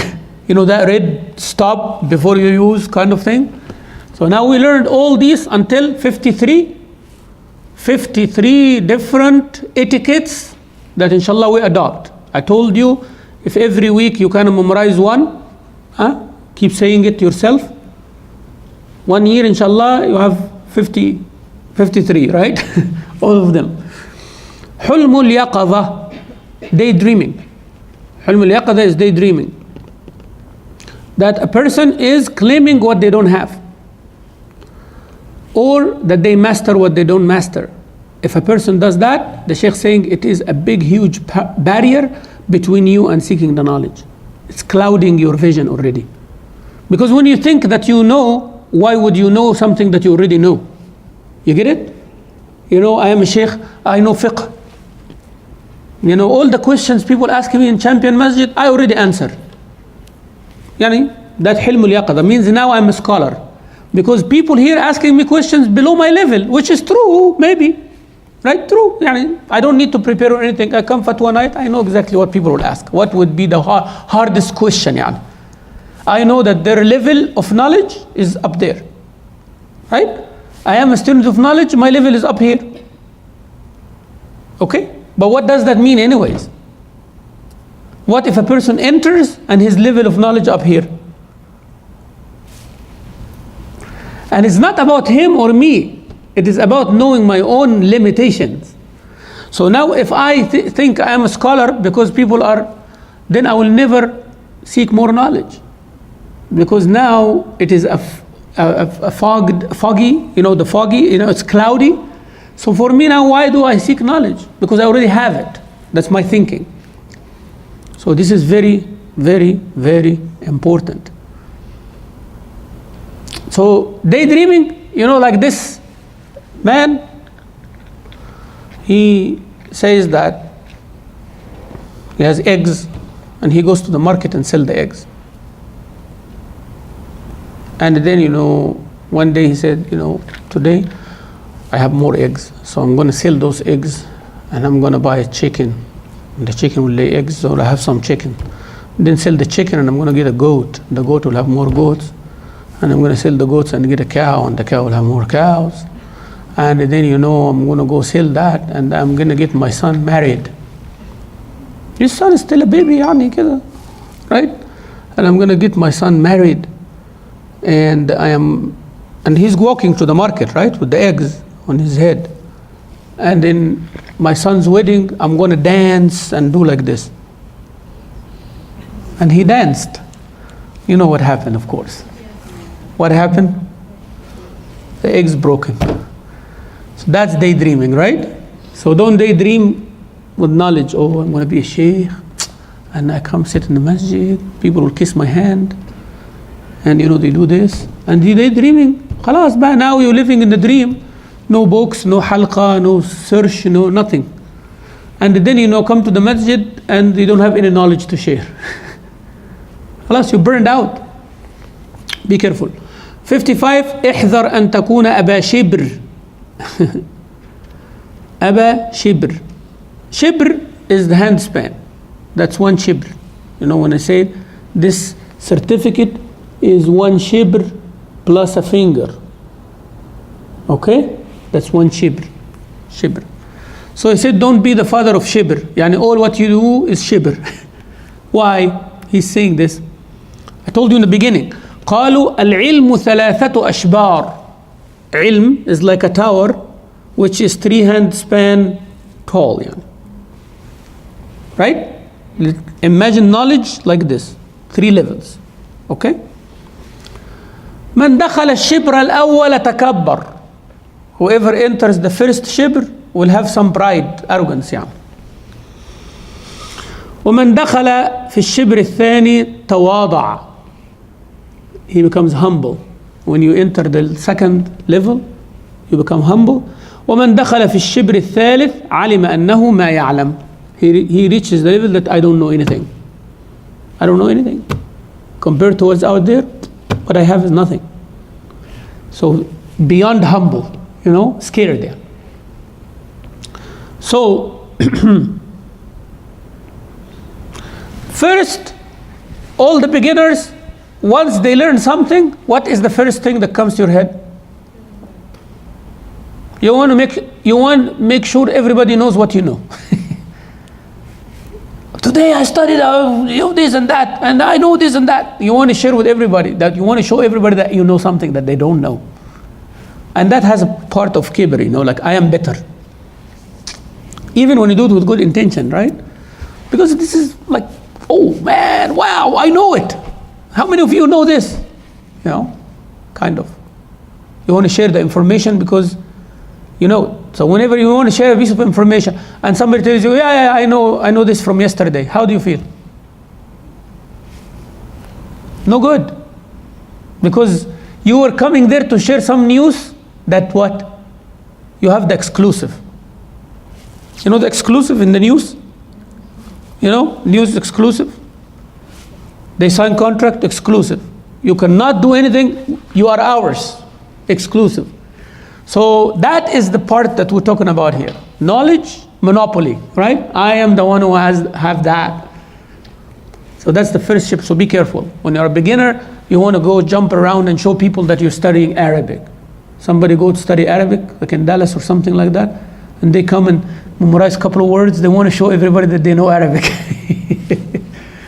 You know that red stop before you use kind of thing. So now we learned all these until 53 different etiquettes that inshallah we adopt. I told you, if every week you can memorize one, keep saying it yourself. 1 year inshallah you have 53, right? All of them. حلم اليقظة, daydreaming. حلم اليقظة is daydreaming. That a person is claiming what they don't have, or that they master what they don't master. If a person does that, the Sheikh saying it is a big, huge barrier between you and seeking the knowledge. It's clouding your vision already. Because when you think that you know, why would you know something that you already know? You get it? You know, I am a Sheikh, I know fiqh. You know, all the questions people ask me in Champion Masjid, I already answer. Yani, that hilm al-yaqadha means now I'm a scholar. Because people here asking me questions below my level, which is true, maybe. Right? True. Yani, I don't need to prepare or anything. I come fatwa night, I know exactly what people will ask. What would be the hardest question? Yani? I know that their level of knowledge is up there. Right? I am a student of knowledge, my level is up here. Okay? But what does that mean anyways? What if a person enters and his level of knowledge up here? And it's not about him or me. It is about knowing my own limitations. So now if I think I am a scholar because people are, then I will never seek more knowledge. Because now it is a foggy, you know, the foggy, you know, it's cloudy. So for me now, why do I seek knowledge? Because I already have it. That's my thinking. So this is very, very, very important. So daydreaming, you know, like this man, he says that he has eggs and he goes to the market and sell the eggs. And then, you know, one day he said, you know, today I have more eggs, so I'm going to sell those eggs and I'm going to buy a chicken. And the chicken will lay eggs, so I have some chicken. Then sell the chicken and I'm going to get a goat. The goat will have more goats. And I'm going to sell the goats and get a cow, and the cow will have more cows. And then, you know, I'm going to go sell that and I'm going to get my son married. His son is still a baby, yani kida, right? And I'm going to get my son married. And he's walking to the market, right, with the eggs on his head. And in my son's wedding, I'm going to dance and do like this. And he danced. You know what happened, of course. What happened? The egg's broken. So that's daydreaming, right? So don't daydream with knowledge. Oh, I'm going to be a sheikh, and I come sit in the masjid. People will kiss my hand. And you know, they do this. And the daydreaming, khalas, by now you're living in the dream. No books, no halqa, no search, no nothing. And then, you know, come to the masjid and you don't have any knowledge to share. Khalas, you burned out. Be careful. 55, احذر أن تكون أبا شبر. أبا شبر. Shibr is the handspan. That's 1 shibr. You know, when I say this certificate is 1 shibr plus a finger. Okay? That's 1 shibr. Shibr. So he said, don't be the father of shibr. Yani all what you do is shibr. Why? He's saying this. I told you in the beginning. قالوا العلم ثلاثة أشبار. Ilm is like a tower which is 3 handspan tall. Yani. Right? Imagine knowledge like this. 3 levels. Okay? من دخل الشبر الأول تكبر. Whoever enters the first shibr will have some pride, arrogance. يعني. ومن دخل في الشبر الثاني تواضع. He becomes humble. When you enter the second level, you become humble. ومن دخل في الشبر الثالث علم أنه ما يعلم. He reaches the level that I don't know anything. I don't know anything. compared to what's out there, what I have is nothing. So beyond humble, scared there. So first, all the beginners, once they learn something, what is the first thing that comes to your head? You want to make sure everybody knows what you know. Today I studied this and that, and I know this and that. You want to share with everybody, that you want to show everybody that you know something that they don't know. And that has a part of kibr, like I am better. Even when you do it with good intention, right? Because this is like, oh man, wow, I know it. How many of you know this? Kind of. You want to share the information because so whenever you want to share a piece of information and somebody tells you, yeah, I know this from yesterday, how do you feel? No good. Because you were coming there to share some news that what? You have the exclusive. The exclusive in the news? News exclusive. They sign contract, exclusive. You cannot do anything, you are ours, exclusive. So that is the part that we're talking about here. Knowledge, monopoly, right? I am the one who have that. So that's the first step, so be careful. When you're a beginner, you want to go jump around and show people that you're studying Arabic. Somebody go to study Arabic, like in Dallas or something like that, and they come and memorize a couple of words, they want to show everybody that they know Arabic.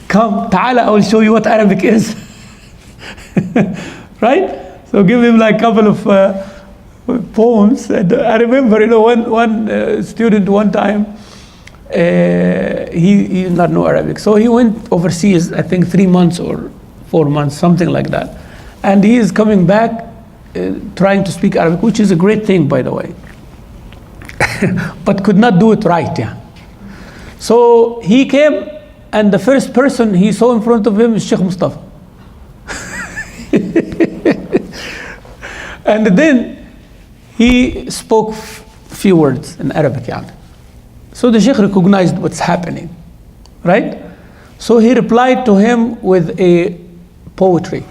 Come, ta'ala, I will show you what Arabic is. Right? So give him like a couple of poems. And I remember, one student one time, he did not know Arabic. So he went overseas, I think 3 months or 4 months, something like that. And he is coming back trying to speak Arabic, which is a great thing, by the way. But could not do it right, yeah. So he came, and the first person he saw in front of him is Sheikh Mustafa. And then he spoke few words in Arabic, yeah. So the Sheikh recognized what's happening, right? So he replied to him with a poetry,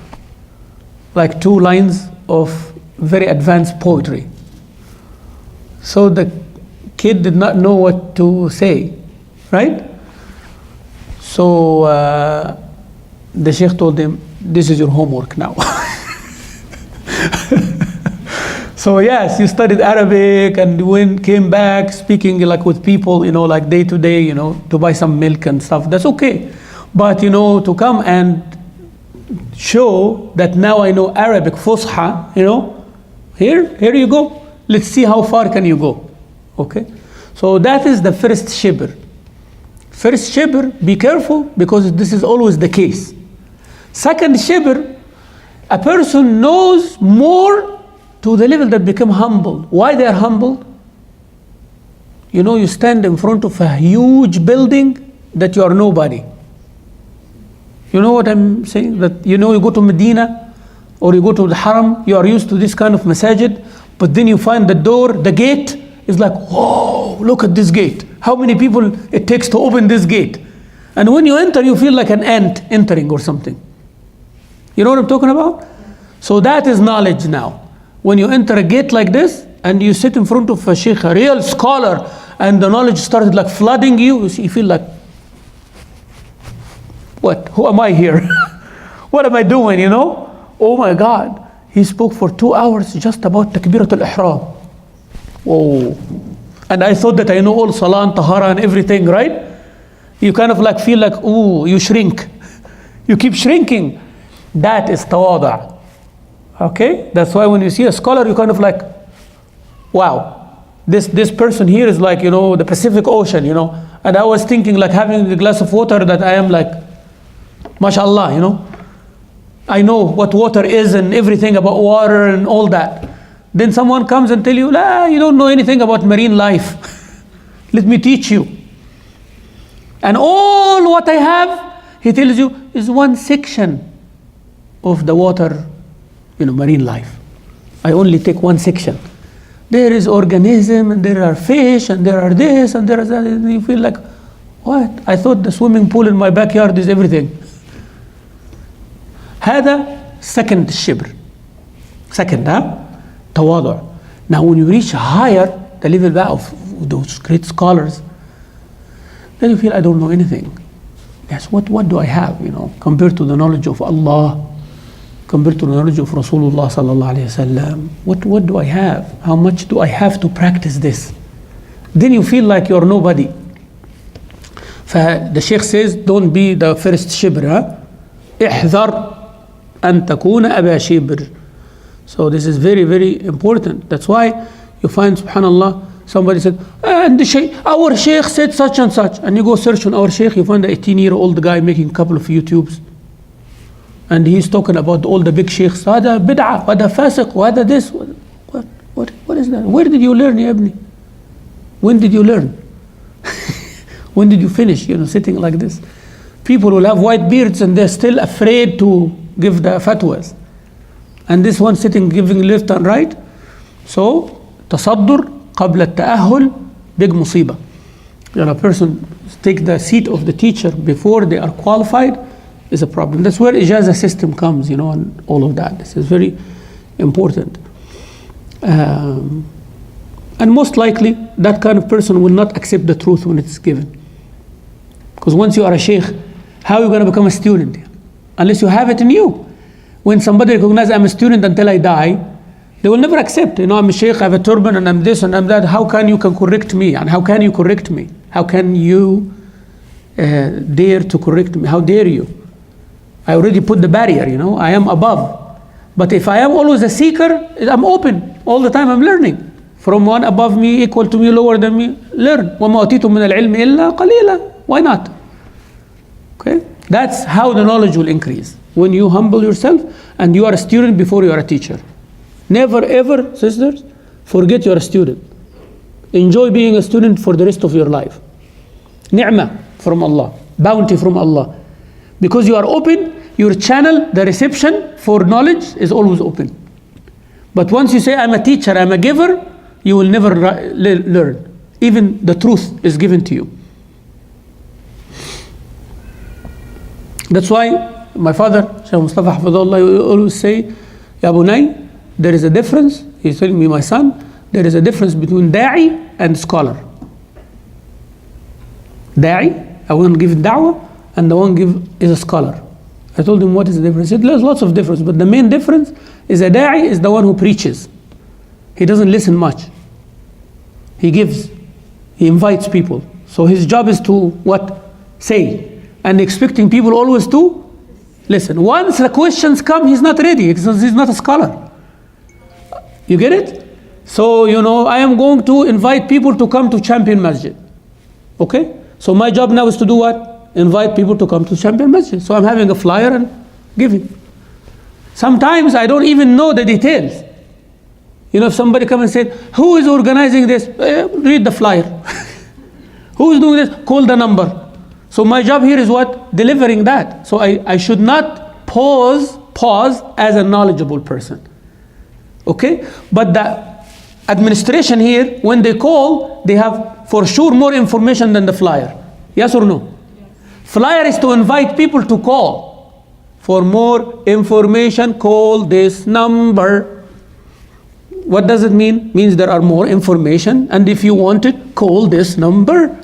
like 2 lines of very advanced poetry. So the kid did not know what to say, right? So the Sheikh told him, this is your homework now. So yes, you studied Arabic and came back speaking like with people, like day to day, to buy some milk and stuff. That's okay. But, to come and show that now I know Arabic, Fusha, here you go. Let's see how far can you go. Okay? So that is the first shibr. First shibr, be careful, because this is always the case. Second shibr, a person knows more to the level that become humble. Why they are humble? You stand in front of a huge building that you are nobody. You know what I'm saying? That you go to Medina or you go to the Haram, you are used to this kind of masajid, but then you find the door, the gate is like, whoa, look at this gate. How many people it takes to open this gate? And when you enter, you feel like an ant entering or something. You know what I'm talking about? So that is knowledge now. When you enter a gate like this and you sit in front of a sheikh, a real scholar, and the knowledge started like flooding you, you feel like, what? Who am I here? What am I doing, Oh my God. He spoke for 2 hours just about Takbiratul Ihram. Whoa. And I thought that I know all Salah and Tahara and everything, right? You kind of like feel like, ooh, you shrink. You keep shrinking. That is tawada'. Okay? That's why when you see a scholar, you kind of like, wow, this person here is like, the Pacific Ocean, And I was thinking like having a glass of water that I am like, mashallah, I know what water is and everything about water and all that. Then someone comes and tell you, la, you don't know anything about marine life. Let me teach you. And all what I have, he tells you, is one section of the water, marine life. I only take one section. There is organism, and there are fish, and there are this, and there is that. And you feel like, what? I thought the swimming pool in my backyard is everything. هذا second الشبر. Second, تواضع. Now when you reach higher, the level back of those great scholars, then you feel I don't know anything. Yes, what do I have, compared to the knowledge of Allah, compared to the knowledge of Rasulullah sallallahu alayhi wasallam? What do I have? How much do I have to practice this? Then you feel like you're nobody. The Sheikh says, don't be the first shibr. احذر أن تكون أبا شبر. So this is very, very important. That's why you find, subhanallah, somebody said, and our Sheikh said such and such. And you go search on our Sheikh, you find the 18-year-old guy making a couple of YouTubes. And he's talking about all the big Sheikhs. هذا بدعة, هذا فاسق, وهذا this. What is that? Where did you learn, ya ibni? When did you learn? When did you finish, sitting like this? People will have white beards and they're still afraid to give the fatwas. And this one sitting giving left and right. So, تصدر قبل التأهل big مصيبة. A person take the seat of the teacher before they are qualified is a problem. That's where ijaza system comes, and all of that. This is very important. And most likely, that kind of person will not accept the truth when it's given. Because once you are a sheikh, how are you going to become a student? Unless you have it in you. When somebody recognizes I'm a student until I die, they will never accept. I'm a sheikh, I have a turban, and I'm this and I'm that. How can you correct me? And how can you correct me? How can you dare to correct me? How dare you? I already put the barrier, I am above. But if I am always a seeker, I'm open. All the time I'm learning. From one above me, equal to me, lower than me, learn. وَمَا أُوتِيتُم مِّنَ الْعِلْمِ إِلَّا قَلِيلًا. Why not? Okay? That's how the knowledge will increase. When you humble yourself and you are a student before you are a teacher. Never ever, sisters, forget you're a student. Enjoy being a student for the rest of your life. Ni'mah from Allah. Bounty from Allah. Because you are open, your channel, the reception for knowledge is always open. But once you say, I'm a teacher, I'm a giver, you will never learn. Even the truth is given to you. That's why my father, Sheikh Mustafa Hafidhullah, always say, Ya Bunay, there is a difference. He's telling me, my son, there is a difference between da'i and scholar. Da'i, I want to give da'wah, and the one is a scholar. I told him, what is the difference? He said, there's lots of difference, but the main difference is a da'i is the one who preaches. He doesn't listen much. He gives. He invites people. So his job is to what? Say. And expecting people always to listen. Once the questions come, he's not ready because he's not a scholar. You get it? So, I am going to invite people to come to Champion Masjid. Okay? So my job now is to do what? Invite people to come to Champion Masjid. So I'm having a flyer and giving. Sometimes I don't even know the details. If somebody comes and said, who is organizing this? Read the flyer. Who is doing this? Call the number. So my job here is what? Delivering that. So I should not pause as a knowledgeable person. Okay? But the administration here, when they call, they have for sure more information than the flyer. Yes or no? Yes. Flyer is to invite people to call. For more information, call this number. What does it mean? Means there are more information, and if you want it, call this number.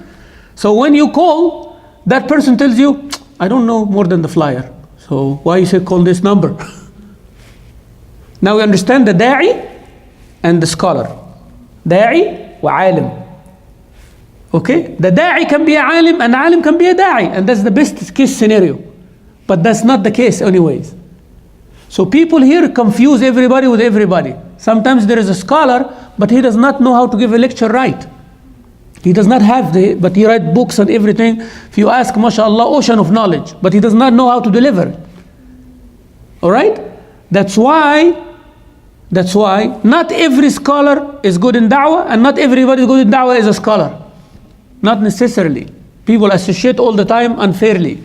So when you call, that person tells you, I don't know more than the flyer. So why you say call this number? Now we understand the da'i and the scholar. Da'i wa alim. Okay? The da'i can be a alim and alim can be a da'i, and that's the best case scenario. But that's not the case anyways. So people here confuse everybody with everybody. Sometimes there is a scholar, but he does not know how to give a lecture right. He does not have but he writes books and everything. If you ask, mashallah, ocean of knowledge, but he does not know how to deliver it. All right? That's why not every scholar is good in da'wah, and not everybody good in da'wah is a scholar. Not necessarily. People associate all the time unfairly.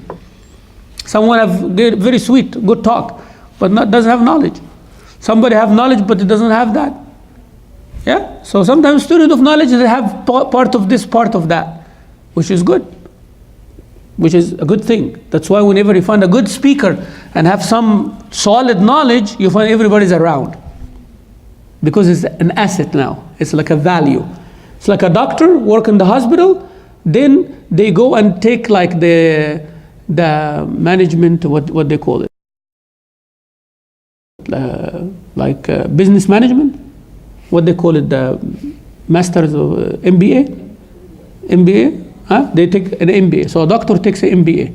Someone have very sweet, good talk, but doesn't have knowledge. Somebody have knowledge, but it doesn't have that. Yeah? So sometimes students of knowledge, they have part of this, part of that, which is good. which is a good thing. That's why whenever you find a good speaker and have some solid knowledge, you find everybody's around. Because it's an asset now. It's like a value. It's like a doctor work in the hospital, then they go and take like the management, what they call it, business management, what they call it, the masters of MBA, huh? They take an MBA. So a doctor takes an MBA.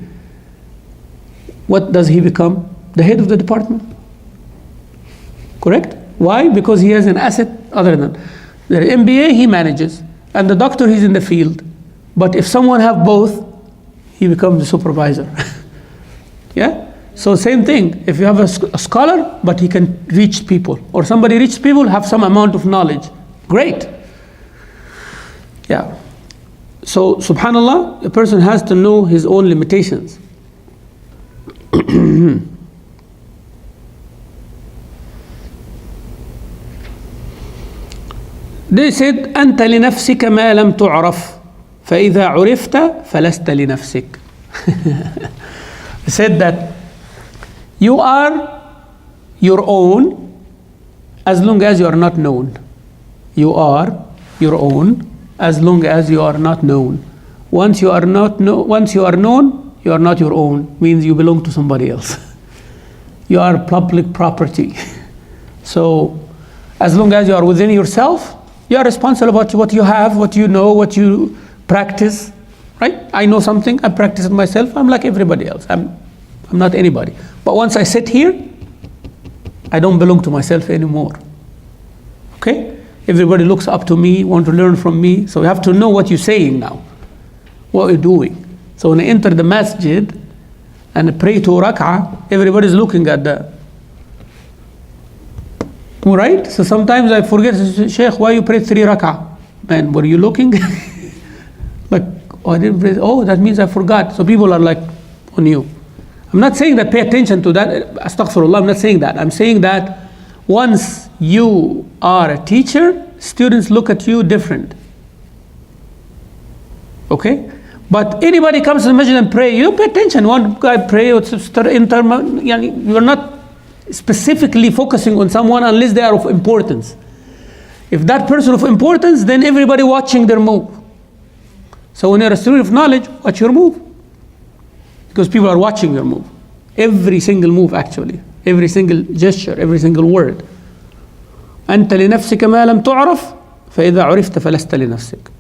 What does he become? The head of the department. Correct? Why? Because he has an asset other than the MBA he manages, and the doctor he's in the field. But if someone have both, he becomes the supervisor. Yeah? So same thing, if you have a scholar, but he can reach people, or somebody reach people, have some amount of knowledge, great. Yeah. So subhanallah, a person has to know his own limitations. They said أنت لنفسك ما لم تعرف فإذا عرفت فلست لنفسك. They said that you are your own as long as you are not known. You are your own as long as you are not known. Once you are known, you are not your own. Means you belong to somebody else. You are public property. So as long as you are within yourself, you are responsible about what you have, what you know, what you practice, right? I know something, I practice it myself, I'm like everybody else. I'm not anybody. But once I sit here, I don't belong to myself anymore. Okay? Everybody looks up to me, want to learn from me, so you have to know what you're saying now, what you're doing. So when I enter the masjid and I pray 2 rak'ah, everybody's looking at the, right? So sometimes I forget, Sheikh, why you pray 3 rak'ah? Man, were you looking? Like, oh, I didn't pray. Oh, that means I forgot. So people are like on you. I'm not saying that pay attention to that. Astaghfirullah, I'm not saying that. I'm saying that once you are a teacher, students look at you different. Okay? But anybody comes to the masjid and pray, you don't pay attention. One guy pray, you're not specifically focusing on someone unless they are of importance. If that person of importance, then everybody watching their move. So when you're a student of knowledge, watch your move. Because people are watching your move. Every single move actually. Every single gesture, every single word. أنت لنفسك ما لم تعرف فإذا عرفت فلست لنفسك.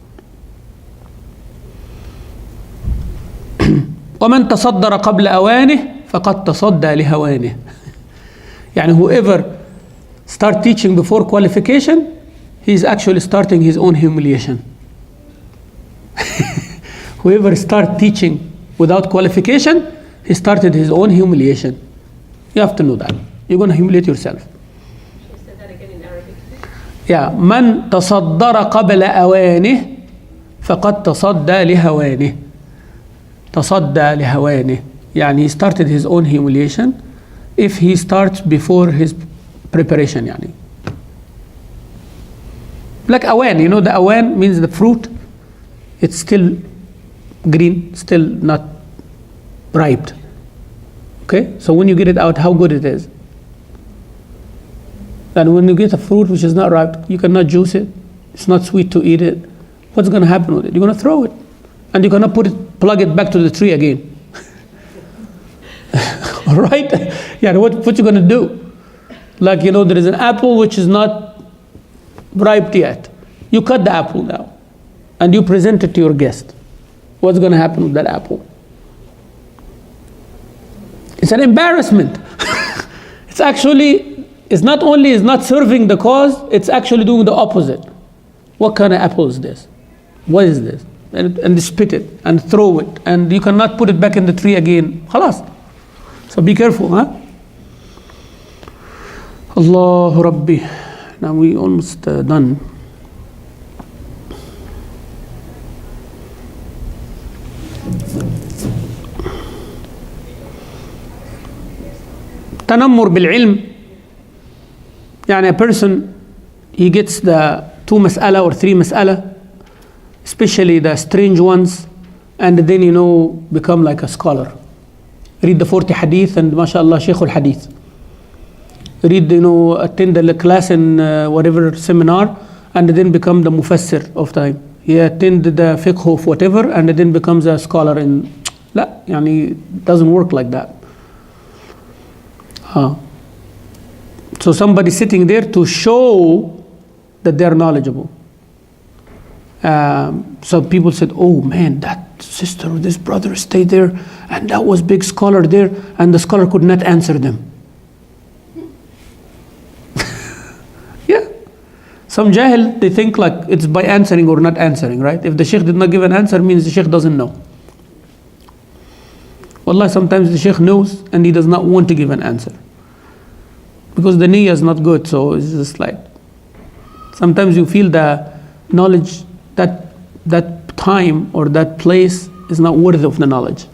ومن تصدر قبل أوانه فقد تصدى لهوانه. يعني whoever start teaching before qualification, he's actually starting his own humiliation. Whoever start teaching without qualification, he started his own humiliation. You have to know that. You're going to humiliate yourself. Say that again in Arabic. Yeah. من تصدر قبل أوانه فقد تصدى لهوانه. تصدى لهوانه. يعني he started his own humiliation if he starts before his preparation. يعني. Like awan, you know the awan means the fruit. It's still green, still not ripe. Okay, so when you get it out, how good it is. And when you get a fruit which is not ripe, you cannot juice it. It's not sweet to eat it. What's going to happen with it? You're going to throw it, and you're going to plug it back to the tree again. All right? Yeah. What you going to do? Like there is an apple which is not ripe yet. You cut the apple now, and you present it to your guest. What's going to happen with that apple? It's an embarrassment. It's not only is not serving the cause, it's actually doing the opposite. What kind of apple is this? What is this? And they spit it and throw it, and you cannot put it back in the tree again. Khalas. So be careful, huh? Allahu Rabbi. Now we almost done. تنمر بالعلم. يعني a person, he gets the 2 mas'ala or 3 mas'ala, especially the strange ones, and then become like a scholar. Read the 40 hadith and mashallah Sheikh al-Hadith. Read, attend the class in whatever seminar and then become the mufassir of time. He attend the fiqh of whatever and then becomes a scholar in. لا, it doesn't work like that. So somebody sitting there to show that they're knowledgeable. So people said, oh man, that sister or this brother stayed there and that was big scholar there and the scholar could not answer them. Yeah. Some jahil, they think like it's by answering or not answering, right? If the sheikh did not give an answer, means the sheikh doesn't know. Wallah, sometimes the sheikh knows and he does not want to give an answer. Because the niyyah is not good, so it's just like, sometimes you feel the knowledge, that time or that place is not worthy of the knowledge.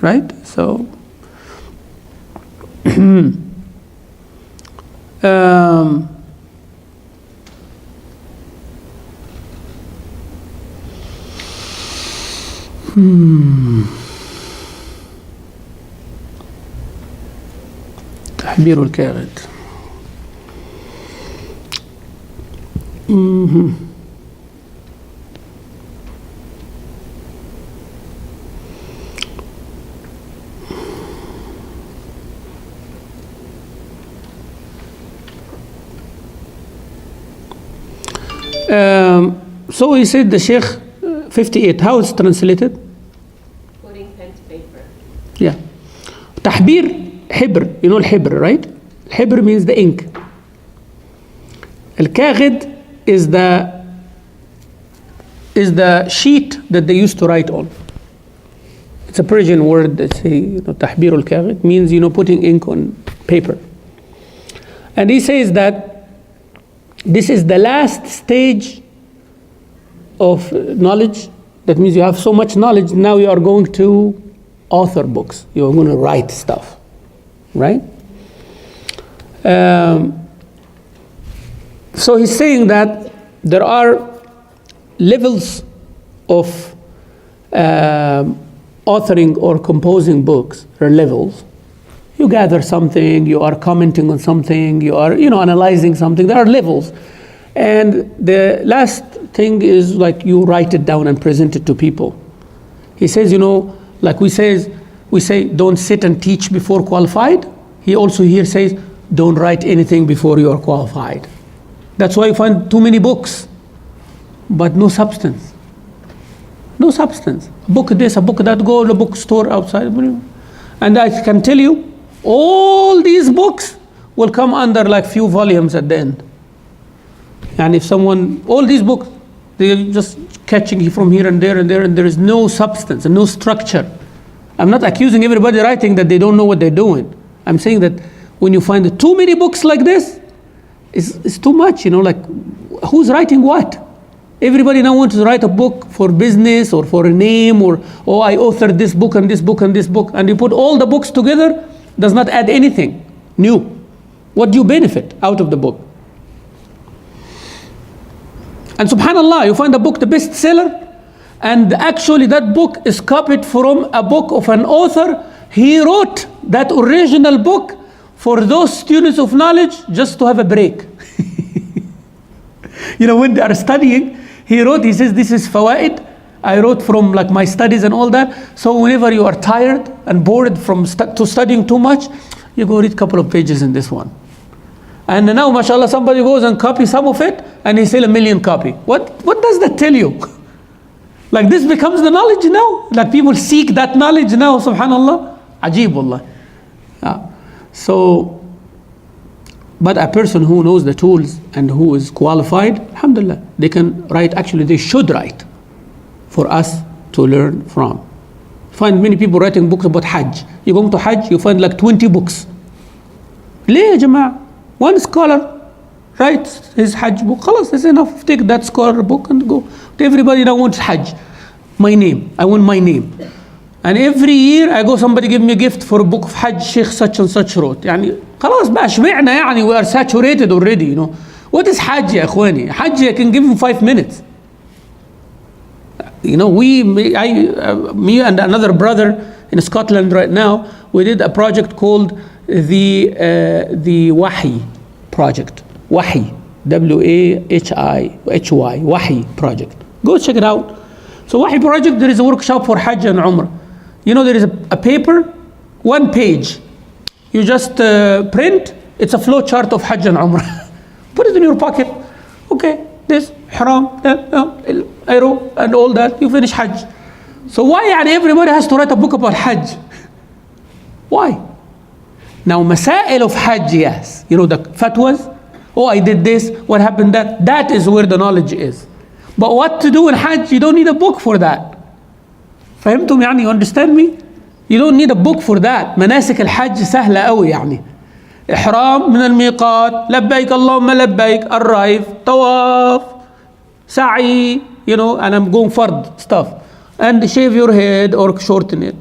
Right? So, تحبير الكاغد. So he said the Sheikh 58. How is translated? Putting pen to paper. Yeah. تحبير حبر. You know الحبر, right? الحبر means the ink. الكاغد is the sheet that they used to write on. It's a Persian word that say, تحبير الكاغد means, putting ink on paper. And he says that this is the last stage of knowledge. That means you have so much knowledge, now you are going to author books. You are going to write stuff, right? So he's saying that there are levels of authoring or composing books. There are levels. You gather something, you are commenting on something, you are analyzing something. There are levels. And the last thing is like you write it down and present it to people. He says, like we say don't sit and teach before qualified. He also here says don't write anything before you are qualified. That's why you find too many books, but no substance. No substance. A book this, a book that, go to the bookstore outside. And I can tell you, all these books will come under like few volumes at the end. And if all these books, they're just catching from here and there and there, and there is no substance and no structure. I'm not accusing everybody writing that they don't know what they're doing. I'm saying that when you find too many books like this, it's too much, like who's writing what? Everybody now wants to write a book for business or for a name or, I authored this book and this book and this book. And you put all the books together, does not add anything new. What do you benefit out of the book? And subhanallah, you find a book, the bestseller, and actually that book is copied from a book of an author. He wrote that original book for those students of knowledge just to have a break. When they are studying, he says, this is fawaid. I wrote from like my studies and all that. So whenever you are tired and bored from studying too much, you go read a couple of pages in this one. And now, mashallah, somebody goes and copies some of it and he sells 1 million copies. What does that tell you? Like this becomes the knowledge now. Like people seek that knowledge now, subhanallah. Ajib wallah. So, but a person who knows the tools and who is qualified, alhamdulillah, they can write. Actually, they should write for us to learn from. Find many people writing books about Hajj. You're going to Hajj, you find like 20 books. ليه يا جماعة? One scholar writes his Hajj book. خلاص, that's enough. Take that scholar book and go. Everybody now wants Hajj. My name. I want my name. And every year I go, somebody give me a gift for a book of Hajj, Sheikh such and such wrote. خلاص بقى شبعنا we are saturated already, What is Hajj يا إخواني? Hajj I can give him 5 minutes. You know, me and another brother in Scotland right now, we did a project called the Wahi project. Wahi, Wahy, Wahi project. Go check it out. So Wahi project, there is a workshop for Hajj and Umrah. You know, there is a paper, 1 page. You just print, it's a flow chart of Hajj and Umrah. Put it in your pocket. Okay, this, haram, arrow, and all that, you finish Hajj. So why everybody has to write a book about Hajj? Why? Now, masail of Hajj, yes. You know, the fatwas, oh, I did this, what happened that? That is where the knowledge is. But what to do in Hajj, you don't need a book for that. فهمتم يعني, you understand me? You don't need a book for that. مناسك الحج سهلة قوي يعني. إحرام من الميقات, لبيك اللهم لبيك, arrive, طواف, sa'i, you know, and I'm going fard stuff. And shave your head or shorten it.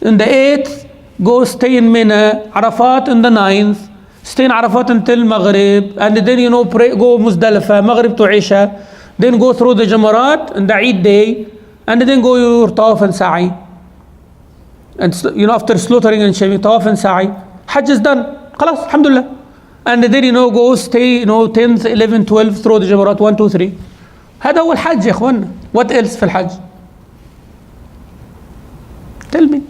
In the 8th, go stay in Mina, Arafat in the 9th, stay in Arafat until Maghrib, and then, you know, pray, go Muzdalifah, Maghrib to Isha, then go through the Jamarat and the Eid day, and then go your Tawaf and Sa'i. And, you know, after slaughtering and shaving, Tawaf and Sa'i, Hajj is done. Khalas, alhamdulillah. And then, you know, go stay, you know, 10th, 11th, 12th, through the Jamarat, 1, 2, 3. هذا هو الحج يا اخوانا. What else في الحج? Tell me.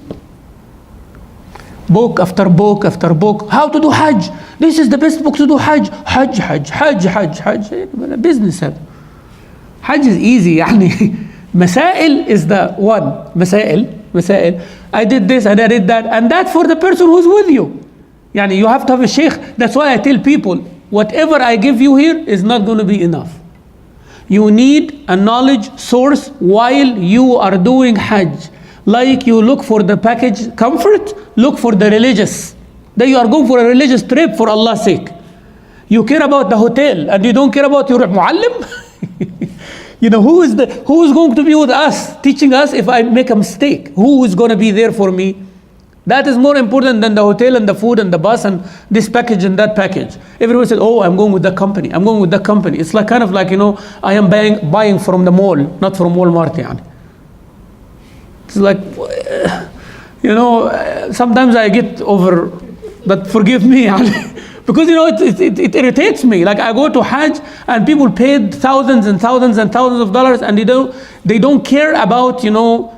Book after book after book. How to do Hajj? This is the best book to do Hajj. Hajj. Business هذا. Hajj is easy يعني. مسائل is the one. مسائل. I did this and I did that, and that's for the person who's with you. يعني you have to have a sheikh. That's why I tell people, whatever I give you here is not going to be enough. You need a knowledge source while you are doing Hajj. Like you look for the package comfort, look for the religious. That you are going for a religious trip for Allah's sake. You care about the hotel and you don't care about your muallim? You know, who is going to be with us, teaching us if I make a mistake? Who is going to be there for me? That is more important than the hotel and the food and the bus and this package and that package. Everyone says, oh, I'm going with that company. It's like kind of like, you know, I am buying from the mall, not from Walmart. Yani. It's like, you know, sometimes I get over, but forgive me. Because, you know, it irritates me. Like I go to Hajj and people paid thousands and thousands and thousands of dollars and they don't care about, you know,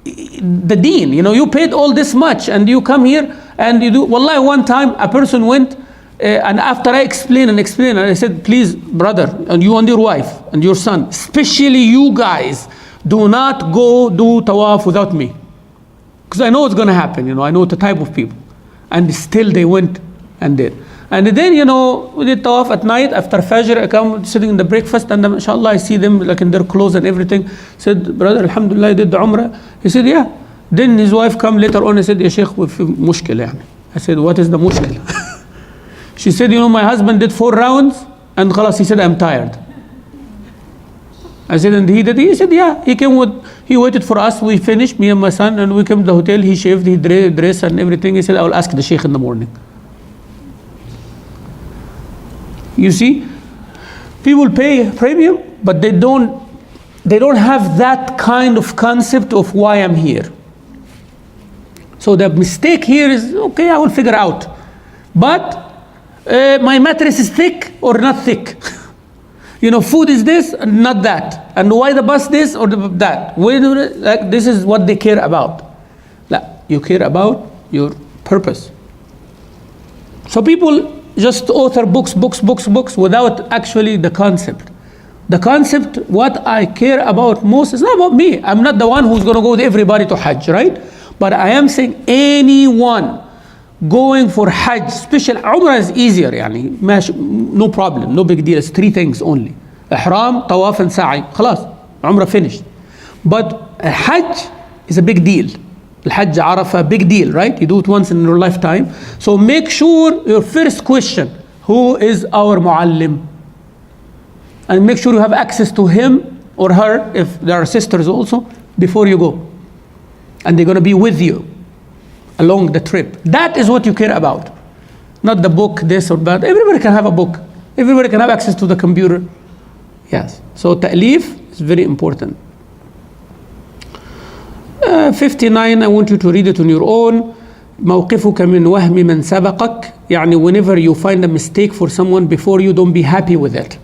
the deen. You know, you paid all this much and you come here and you do. Wallahi, one time a person went and after I explained and I said, please, brother, and you and your wife and your son, especially you guys, do not go do tawaf without me. Because I know it's going to happen, you know, I know the type of people. And still they went and did. And then, you know, we did tawaf at night after Fajr. I come sitting in the breakfast and inshallah I see them like in their clothes and everything. Said, brother, alhamdulillah, I did the Umrah. He said, yeah. Then his wife come later on and said, Ya Sheikh, we have mushkil yani. I said, what is the mushkil? She said, you know, my husband did 4 rounds and khalas, he said, I'm tired. I said, and he did? He said, yeah. He waited for us. We finished, me and my son, and we came to the hotel. He shaved, he dressed and everything. He said, I will ask the Sheikh in the morning. You see, people pay premium, but they don't have that kind of concept of why I'm here. So the mistake here is, okay, I will figure out. But my mattress is thick or not thick. You know, food is this and not that. And why the bus this or that? Like, this is what they care about. You care about your purpose. So people just author books without actually the concept. The concept, what I care about most is not about me. I'm not the one who's going to go with everybody to Hajj, right? But I am saying anyone going for Hajj, special Umrah is easier, yani, no problem, no big deal. It's 3 things only. Ihram, Tawaf and Sa'i. Khalas, Umrah finished. But Hajj is a big deal. Hajj Arafah, big deal, right? You do it once in your lifetime. So make sure your first question, who is our muallim? And make sure you have access to him or her, if there are sisters also, before you go. And they're going to be with you along the trip. That is what you care about. Not the book, this or that. Everybody can have a book. Everybody can have access to the computer. Yes. So ta'leef is very important. 59, I want you to read it on your own. موقفك من وهم من سبقك. يعني whenever you find a mistake for someone before you, don't be happy with it.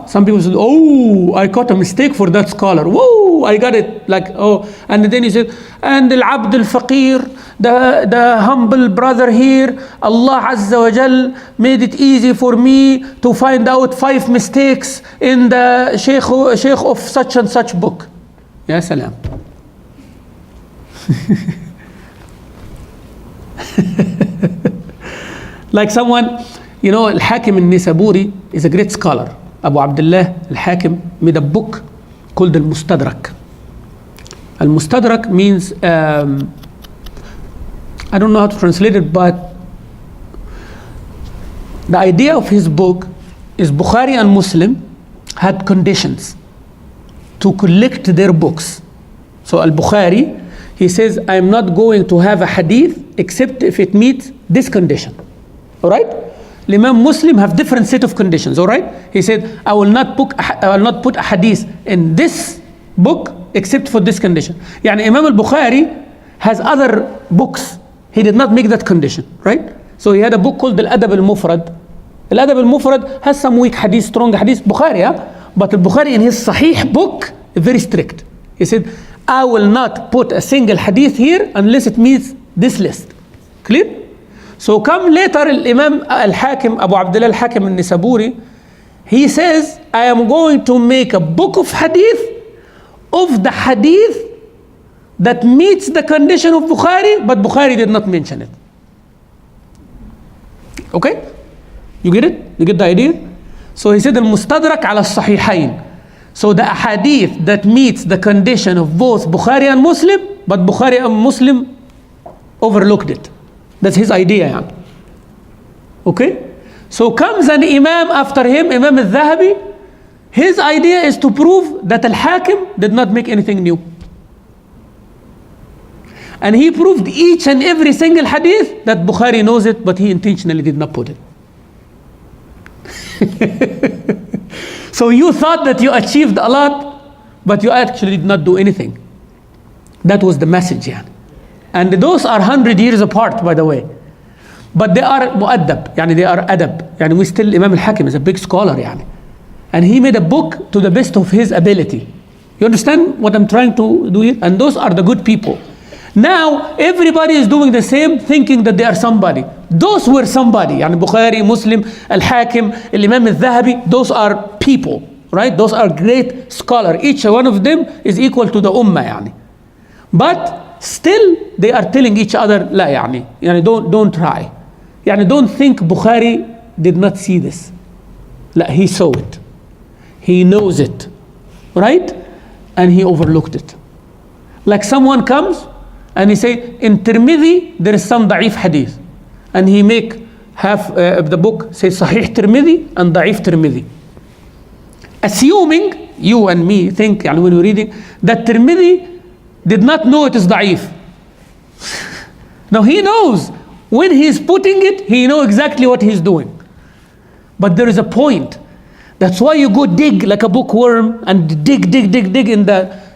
Some people say, oh, I caught a mistake for that scholar. Whoa, I got it. Like, oh, and then he said, and al-abd al-faqir, the humble brother here, Allah Azza wa Jal made it easy for me to find out 5 mistakes in the Sheikh of such and such book. Ya salam. Like someone, you know, Al-Hakim al-Nisaburi is a great scholar. Abu Abdullah Al-Hakim made a book called Al-Mustadrak. Al-Mustadrak means, I don't know how to translate it, but the idea of his book is Bukhari and Muslim had conditions to collect their books. So Al-Bukhari, he says, I am not going to have a hadith except if it meets this condition. All right? Imam Muslim have different set of conditions. All right? He said, I will not put a hadith in this book except for this condition. Yani Imam al-Bukhari has other books. He did not make that condition. Right? So he had a book called Al-Adab al-Mufrad. Al-Adab al-Mufrad has some weak hadith, strong hadith, Bukhari. But al-Bukhari in his Sahih book is very strict. He said, I will not put a single hadith here unless it meets this list. Clear? So come later, Imam Al-Hakim, Abu Abdullah Al-Hakim Al-Nisaburi, he says, I am going to make a book of hadith of the hadith that meets the condition of Bukhari, but Bukhari did not mention it. Okay? You get it? You get the idea? So he said, Al-Mustadrak ala Sahihain. So the hadith that meets the condition of both Bukhari and Muslim, but Bukhari and Muslim overlooked it. That's his idea. Yeah. Okay? So comes an Imam after him, Imam al-Dhahabi. His idea is to prove that Al-Hakim did not make anything new. And he proved each and every single hadith that Bukhari knows it, but he intentionally did not put it. So you thought that you achieved a lot, but you actually did not do anything. That was the message. Yeah. And those are 100 years apart, by the way. But they are mu'addab, yani they are adab. Yani we still, Imam al-Hakim is a big scholar. Yani. And he made a book to the best of his ability. You understand what I'm trying to do here? And those are the good people. Now, everybody is doing the same, thinking that they are somebody. Those were somebody. Yani Bukhari, Muslim, Al-Hakim, Imam al-Dhahabi, those are people, right? Those are great scholars. Each one of them is equal to the ummah. Yani. But still, they are telling each other, la yani, don't try. Yani don't think Bukhari did not see this. La, he saw it. He knows it. Right? And he overlooked it. Like someone comes and he say, in Tirmidhi, there is some da'if hadith. And he make half of the book, say Sahih Tirmidhi and Da'if Tirmidhi. Assuming, you and me think, yani when we're reading, that Tirmidhi did not know it is da'if. Now he knows. When he's putting it, he knows exactly what he's doing. But there is a point. That's why you go dig like a bookworm and dig in the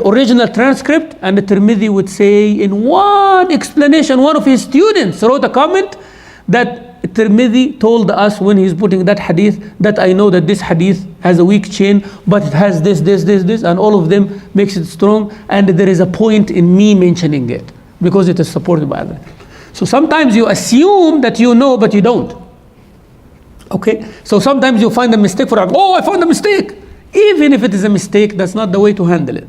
original transcript, and the Tirmidhi would say in one explanation, one of his students wrote a comment that Tirmidhi told us when he's putting that hadith that I know that this hadith has a weak chain, but it has this, and all of them makes it strong, and there is a point in me mentioning it because it is supported by others. So sometimes you assume that you know, but you don't. Okay? So sometimes you find a mistake I found a mistake. Even if it is a mistake, that's not the way to handle it.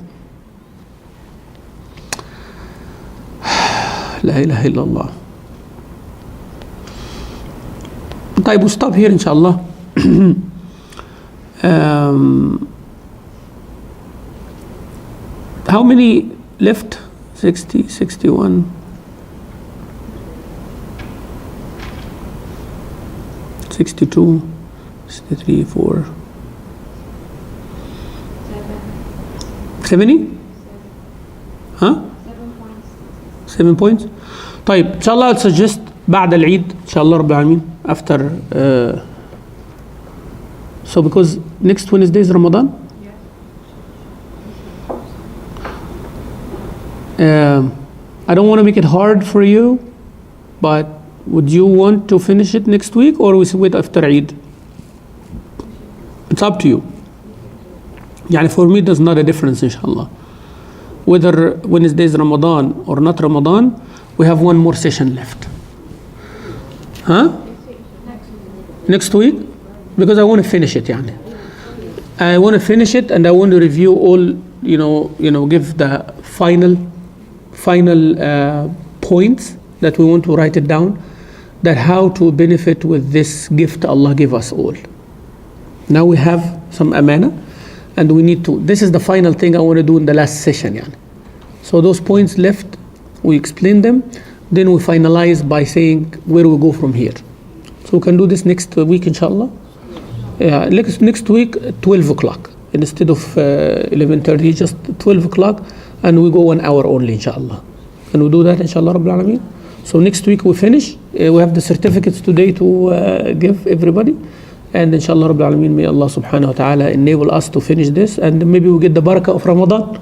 La ilaha illallah. طيب, we'll stop here inshallah. How many left? 60, 61, 62, 63, 4, 70? Huh? 7 points. طيب, inshallah I'll suggest بعد العيد inshallah رب العالمين, after so because next Wednesday is Ramadan. I don't want to make it hard for you, but would you want to finish it next week or we wait after Eid? It's up to you. يعني for me there's not a difference inshallah. Whether Wednesday is Ramadan or not Ramadan, we have one more session left. Huh? Next week? Because I want to finish it يعني. I want to finish it and I want to review all, give the final points that we want to write it down, that how to benefit with this gift Allah give us all. Now we have some amana and we need to, this is the final thing I want to do in the last session. Yani. So those points left, we explain them, then we finalize by saying where we go from here. So we can do this next week inshallah. Yeah, next week 12 o'clock instead of 11:30, just 12 o'clock, and we go 1 hour only inshallah. Can we do that inshallah Rabbil Alameen? So next week we finish. We have the certificates today to give everybody, and inshallah Rabbil Alameen, may Allah subhanahu wa ta'ala enable us to finish this, and maybe we get the barakah of Ramadan.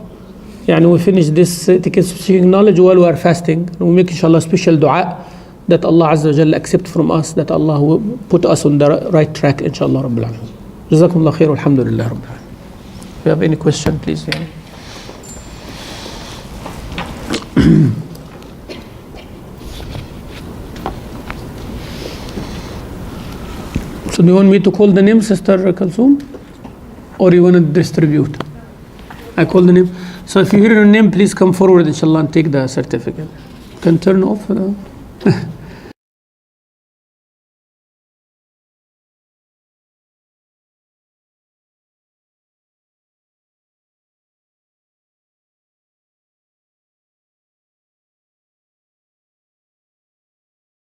Yani we finish this etiquette of seeking knowledge while we are fasting. We make inshallah special dua that Allah Azza wa Jalla accept from us, that Allah will put us on the right track inshallah Rabbil Alameen. Jazakumullah khair, alhamdulillah Rabbil Alameen. If you have any question, please. Yeah. So do you want me to call the name, Sister Kalsoom? Or you want to distribute? I call the name. So if you hear your name, please come forward inshallah and take the certificate. You can turn off.